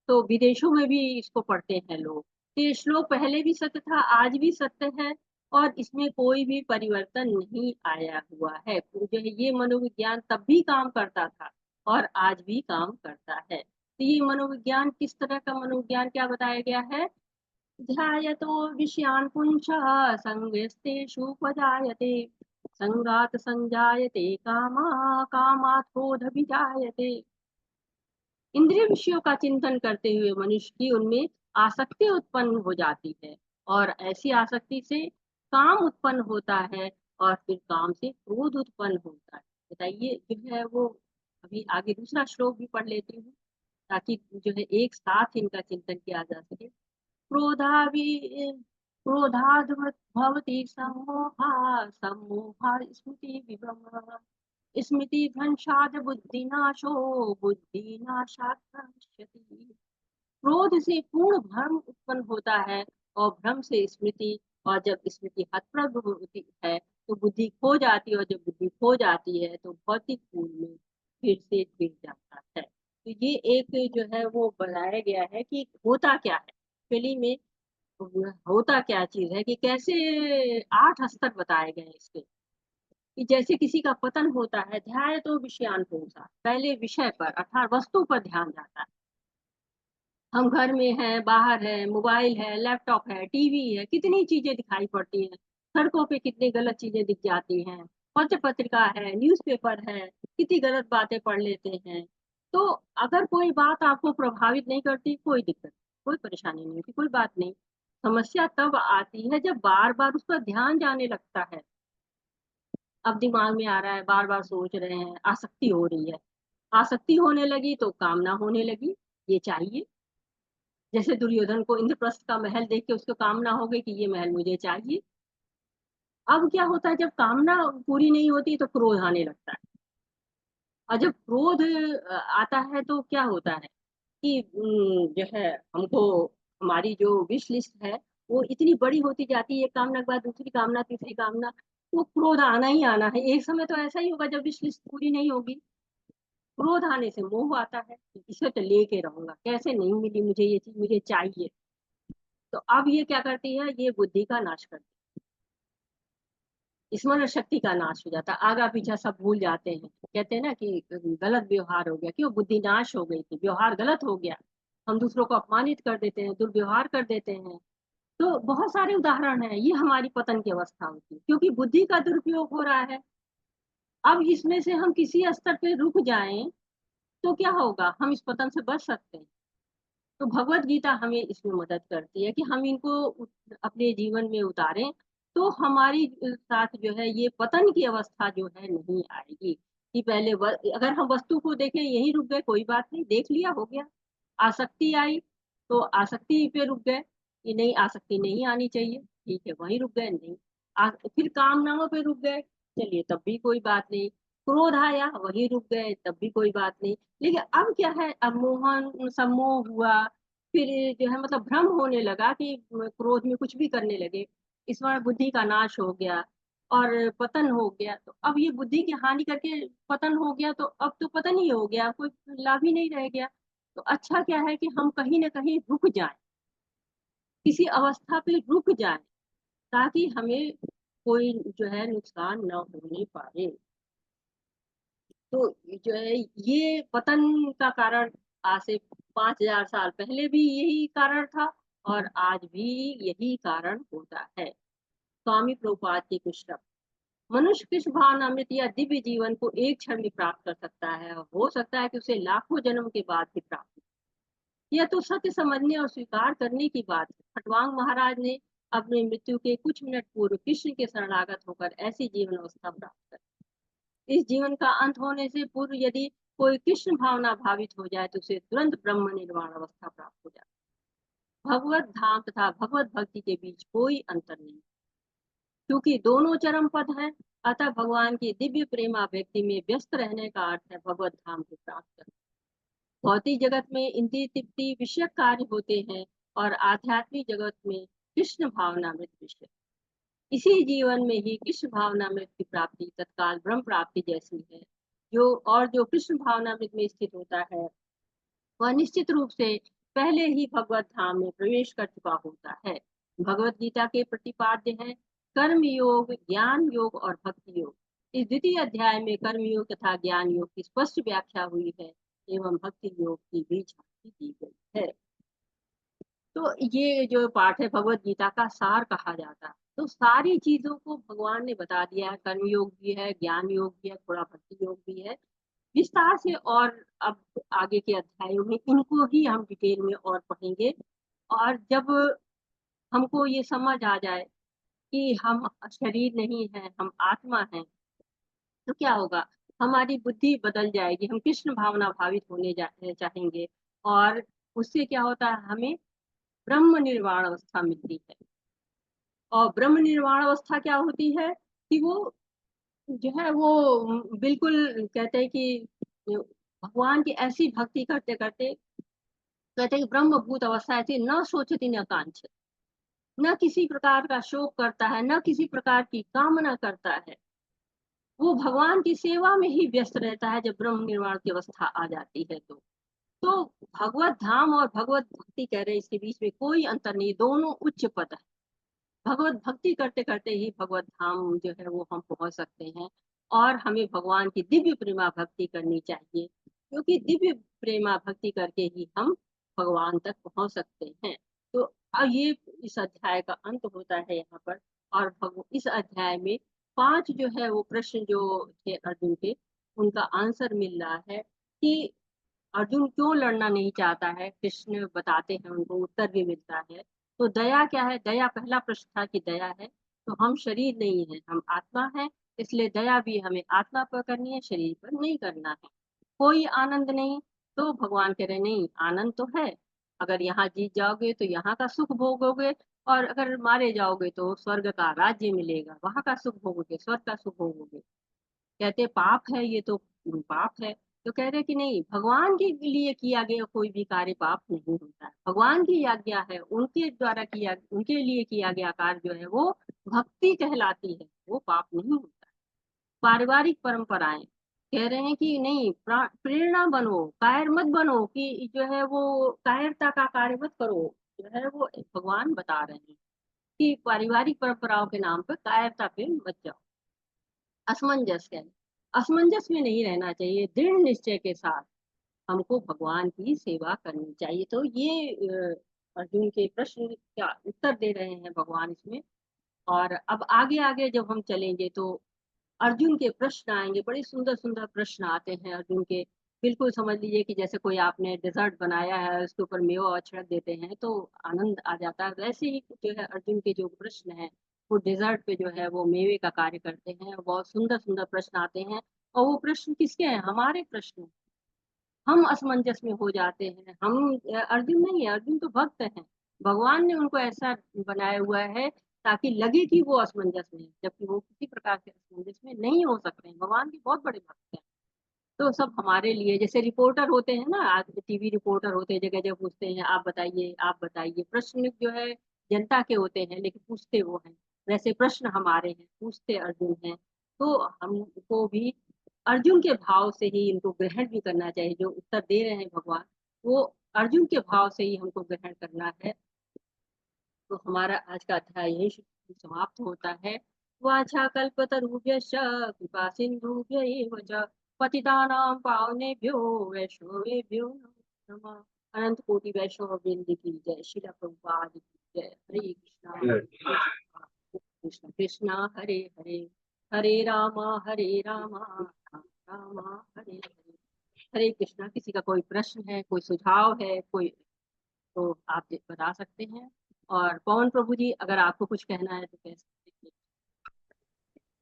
तो विदेशों में भी इसको पढ़ते हैं लोग। तो ये श्लोक पहले भी सत्य था, आज भी सत्य है, और इसमें कोई भी परिवर्तन नहीं आया हुआ है। तो जो है ये मनोविज्ञान तब भी काम करता था और आज भी काम करता है। तो ये मनोविज्ञान किस तरह का मनोविज्ञान क्या बताया गया है? ध्यायतो विषयान् पुंसः सङ्गस्तेषूपजायते, सङ्गात् सञ्जायते कामः, कामात् क्रोधभिजायते। इंद्रिय विषयों का चिंतन करते हुए मनुष्य की उनमें आसक्ति उत्पन्न हो जाती है, और ऐसी आसक्ति से काम उत्पन्न होता है, और फिर काम से क्रोध उत्पन्न होता है। बताइए जो है वो, अभी आगे दूसरा श्लोक भी पढ़ लेती हूँ, ताकि जो है एक साथ इनका चिंतन किया जा सके। क्रोधाद्भवति सम्मोहात्, सम्मोहात् स्मृतिविभ्रमः, स्मृतिभ्रंशात् बुद्धिनाशो, बुद्धिनाशात् प्रणश्यति। क्रोध से पूर्ण भ्रम उत्पन्न होता है, और भ्रम से स्मृति, और जब स्मृति हतप्रभ होती है तो बुद्धि खो जाती है, और जब बुद्धि खो जाती है तो भौतिक कूल में फिर से गिर जाता है। तो ये एक जो है वो बताया गया है कि होता क्या है एक्चुअली में, होता क्या चीज है, कि कैसे 8 स्तर बताए गए हैं इसके, कि जैसे किसी का पतन होता है, ध्याय तो विषयान पुंसा, पहले विषय पर अर्थात वस्तु पर ध्यान जाता है। हम घर में हैं, बाहर है, मोबाइल है, लैपटॉप है, टीवी है, कितनी चीजें दिखाई पड़ती हैं, सड़कों पे कितनी गलत चीजें दिख जाती हैं, पत्र पत्रिका है, न्यूज़पेपर है, कितनी गलत बातें पढ़ लेते हैं। तो अगर कोई बात आपको प्रभावित नहीं करती, कोई दिक्कत, कोई परेशानी नहीं होती, कोई बात नहीं। समस्या तब आती है जब बार बार उस पर ध्यान जाने लगता है। अब दिमाग में आ रहा है, बार बार सोच रहे हैं, आसक्ति हो रही है। आसक्ति होने लगी तो कामना होने लगी, ये चाहिए। जैसे दुर्योधन को इंद्रप्रस्थ का महल देख के उसको कामना हो गई कि ये महल मुझे चाहिए। अब क्या होता है, जब कामना पूरी नहीं होती तो क्रोध आने लगता है, और जब क्रोध आता है तो क्या होता है कि जो है हमको, हमारी जो विश लिस्ट है वो इतनी बड़ी होती जाती है, एक कामना के बाद दूसरी कामना, तीसरी कामना, तो क्रोध आना ही आना है। एक समय तो ऐसा ही होगा जब विश लिस्ट पूरी नहीं होगी, क्रोध आने से मोह आता है कि इसे तो लेके रहूंगा, कैसे नहीं मिली मुझे ये चीज, मुझे चाहिए। तो अब ये क्या करती है, ये बुद्धि का नाश करती है, स्मरण शक्ति का नाश हो जाता है, आगा पीछा सब भूल जाते हैं। कहते हैं ना कि गलत व्यवहार हो गया, क्यों, बुद्धि नाश हो गई थी, व्यवहार गलत हो गया, हम दूसरों को अपमानित कर देते हैं, दुर्व्यवहार कर देते हैं। तो बहुत सारे उदाहरण हैं, ये हमारी पतन की अवस्था होती है, क्योंकि बुद्धि का दुरुपयोग हो रहा है। अब इसमें से हम किसी स्तर पे रुक जाएं तो क्या होगा, हम इस पतन से बच सकते हैं। तो भगवत गीता हमें इसमें मदद करती है कि हम इनको अपने जीवन में उतारें, तो हमारी साथ जो है ये पतन की अवस्था जो है नहीं आएगी। कि पहले अगर हम वस्तु को देखें, यही रुक गए, कोई बात नहीं, देख लिया, हो गया। आसक्ति आई तो आसक्ति पे रुक गए, कि नहीं, आसक्ति नहीं आनी चाहिए, ठीक है, वहीं रुक गए, नहीं। फिर कामनाओं पे रुक गए, चलिए तब भी कोई बात नहीं। क्रोध आया, वहीं रुक गए, तब भी कोई बात नहीं। लेकिन अब क्या है, अब मोहन सम्मोह हुआ, फिर जो है मतलब भ्रम होने लगा कि क्रोध में कुछ भी करने लगे, इस बार बुद्धि का नाश हो गया और पतन हो गया। तो अब ये बुद्धि की हानि करके पतन हो गया, तो अब तो पतन ही हो गया, कोई लाभ ही नहीं रह गया। तो अच्छा क्या है कि हम कहीं ना कहीं रुक जाएं, किसी अवस्था पे रुक जाएं, ताकि हमें कोई जो है नुकसान न होने पाए। तो जो है ये पतन का कारण आज से 5,000 साल पहले भी यही कारण था, और आज भी यही कारण होता है। स्वामी प्रभुपाद के कुछ शब्द, मनुष्य कृष्ण भावनामृत या दिव्य जीवन को एक क्षण में प्राप्त कर सकता है, और हो सकता है कि उसे लाखों जन्म के बाद भी प्राप्त हो। यह तो सत्य समझने और स्वीकार करने की बात है। खटवांग महाराज ने अपने मृत्यु के कुछ मिनट पूर्व कृष्ण के शरणागत होकर ऐसी जीवन अवस्था प्राप्त कर, इस जीवन का अंत होने से पूर्व यदि कोई कृष्ण भावना भावित हो जाए तो उसे तुरंत ब्रह्म निर्वाण अवस्था प्राप्त हो जाती है। भगवत धाम तथा भगवत भक्ति के बीच कोई अंतर नहीं, क्योंकि दोनों चरम पद हैं। अतः भगवान की दिव्य प्रेमाभिव्यक्ति में व्यस्त रहने का अर्थ है भगवत धाम को प्राप्त करना। भौतिक जगत में इंद्रिय तृप्ति विषयक कार्य होते हैं, और आध्यात्मिक जगत में कृष्ण भावनामृत विषय। इसी जीवन में ही कृष्ण भावनामृत की प्राप्ति तत्काल ब्रह्म प्राप्ति जैसी है। जो कृष्ण भावनामृत में स्थित होता है, वह निश्चित रूप से पहले ही भगवत धाम में प्रवेश कर चुका होता है। भगवत गीता के प्रतिपाद्य है कर्म योग, ज्ञान योग और भक्ति योग। इस द्वितीय अध्याय में कर्म योग तथा ज्ञान योग की स्पष्ट व्याख्या हुई है एवं भक्ति योग की भी झांकी दी गई है। तो ये जो पाठ है भगवत गीता का सार कहा जाता है। तो सारी चीजों को भगवान ने बता दिया है, कर्म योग भी है, ज्ञान योग भी है, थोड़ा भक्ति योग भी है विस्तार से। और अब आगे के अध्यायों में इनको ही हम डिटेल में और पढ़ेंगे। और जब हमको ये समझ आ जाए कि हम शरीर नहीं है, हम आत्मा हैं, तो क्या होगा, हमारी बुद्धि बदल जाएगी, हम कृष्ण भावना भावित होने चाहेंगे। और उससे क्या होता है, हमें ब्रह्म निर्वाण अवस्था मिलती है। और ब्रह्म निर्वाण अवस्था क्या होती है कि वो जो है वो बिल्कुल कहते हैं कि भगवान की ऐसी भक्ति करते करते कहते हैं कि ब्रह्मभूत अवस्था ऐसी न सोचती न कांक्षति, न किसी प्रकार का शोक करता है, न किसी प्रकार की कामना करता है। वो भगवान की सेवा में ही व्यस्त रहता है जब ब्रह्म निर्वाण की अवस्था आ जाती है। तो भगवत धाम और भगवत भक्ति कह रहे हैं, इसके बीच में कोई अंतर नहीं, दोनों उच्च पद है। भगवत भक्ति करते करते ही भगवत धाम जो है वो हम पहुंच सकते हैं। और हमें भगवान की दिव्य प्रेमा भक्ति करनी चाहिए, क्योंकि दिव्य प्रेमा भक्ति करके ही हम भगवान तक पहुंच सकते हैं। तो अब ये इस अध्याय का अंत होता है यहाँ पर। और इस अध्याय में 5 जो है वो प्रश्न जो थे अर्जुन के, उनका आंसर मिल रहा है कि अर्जुन क्यों लड़ना नहीं चाहता है, कृष्ण बताते हैं, उनको उत्तर भी मिलता है। तो दया क्या है, दया पहला प्रश्न था कि दया है, तो हम शरीर नहीं है, हम आत्मा है, इसलिए दया भी हमें आत्मा पर करनी है, शरीर पर नहीं करना है। कोई आनंद नहीं, तो भगवान कह रहे नहीं, आनंद तो है, अगर यहाँ जीत जाओगे तो यहाँ का सुख भोगोगे, और अगर मारे जाओगे तो स्वर्ग का राज्य मिलेगा, वहां का सुख भोगोगे, स्वर्ग का सुख भोगोगे। कहते पाप है ये तो, पाप है। तो कह रहे कि नहीं, भगवान के लिए किया गया कोई भी कार्य पाप नहीं होता है, भगवान की आज्ञा है, उनके द्वारा किया, उनके लिए किया गया कार्य जो है वो भक्ति कहलाती है, वो पाप नहीं होता है। पारिवारिक परंपराएं कह रहे हैं कि नहीं, प्रेरणा बनो, कायर मत बनो, कि जो है वो कायरता का कार्य मत करो। जो है वो भगवान बता रहे हैं कि पारिवारिक परंपराओं के नाम पर कायरता पे मत जाओ। असमंजस है, असमंजस में नहीं रहना चाहिए, दृढ़ निश्चय के साथ हमको भगवान की सेवा करनी चाहिए। तो ये अर्जुन के प्रश्न का उत्तर दे रहे हैं भगवान इसमें। और अब आगे आगे जब हम चलेंगे तो अर्जुन के प्रश्न आएंगे, बड़े सुंदर सुंदर प्रश्न आते हैं अर्जुन के। बिल्कुल समझ लीजिए कि जैसे कोई आपने डेजर्ट बनाया है, उसके ऊपर मेवा छिड़क देते हैं तो आनंद आ जाता है, वैसे ही जो है अर्जुन के जो प्रश्न है वो डेजर्ट पे जो है वो मेवे का कार्य करते हैं। बहुत सुंदर सुंदर प्रश्न आते हैं, और वो प्रश्न किसके हैं, हमारे प्रश्न हैं। हम असमंजस में हो जाते हैं, हम अर्जुन नहीं है, अर्जुन तो भक्त हैं, भगवान ने उनको ऐसा बनाया हुआ है ताकि लगे कि वो असमंजस में है, जबकि वो किसी प्रकार से असमंजस में नहीं हो सकते हैं, भगवान के बहुत बड़े भक्त हैं। तो सब हमारे लिए, जैसे रिपोर्टर होते हैं ना, आज टीवी रिपोर्टर होते हैं, जगह जगह पूछते हैं आप बताइए आप बताइए, प्रश्न जो है जनता के होते हैं लेकिन पूछते वो हैं, वैसे प्रश्न हमारे हैं, पूछते अर्जुन हैं। तो हमको भी अर्जुन के भाव से ही इनको ग्रहण भी करना चाहिए, जो उत्तर दे रहे हैं भगवान, वो अर्जुन के भाव से ही हमको ग्रहण करना है। तो हमारा आज का अध्याय यही समाप्त होता है। वाछा कल्पतरुभ्यश्च कृपा सिन्धुभ्य एव च पतितानां पावनेभ्यो वैष्णवेभ्यो नमो नमः। अनंत कोटि वैष्णव वृंद की जय, श्रील प्रभुपाद की जय। हरे कृष्णा कृष्ण कृष्णा हरे हरे, हरे रामा राम रामा हरे हरे। हरे कृष्णा। किसी का कोई प्रश्न है, कोई सुझाव है, कोई, तो आप बता सकते हैं। और पवन प्रभु जी, अगर आपको कुछ कहना है तो कह सकते हैं।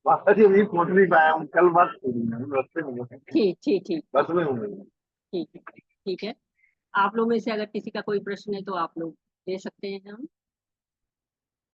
अरे अभी पहुंच नहीं पाया हूँ, कल बात करी है, हम रास्ते में हूँ। ठीक ठीक ठीक बस में हूँ। ठीक है ठीक है। आप लोग में से अगर किसी का कोई प्रश्न है तो आप लोग दे सकते हैं हम।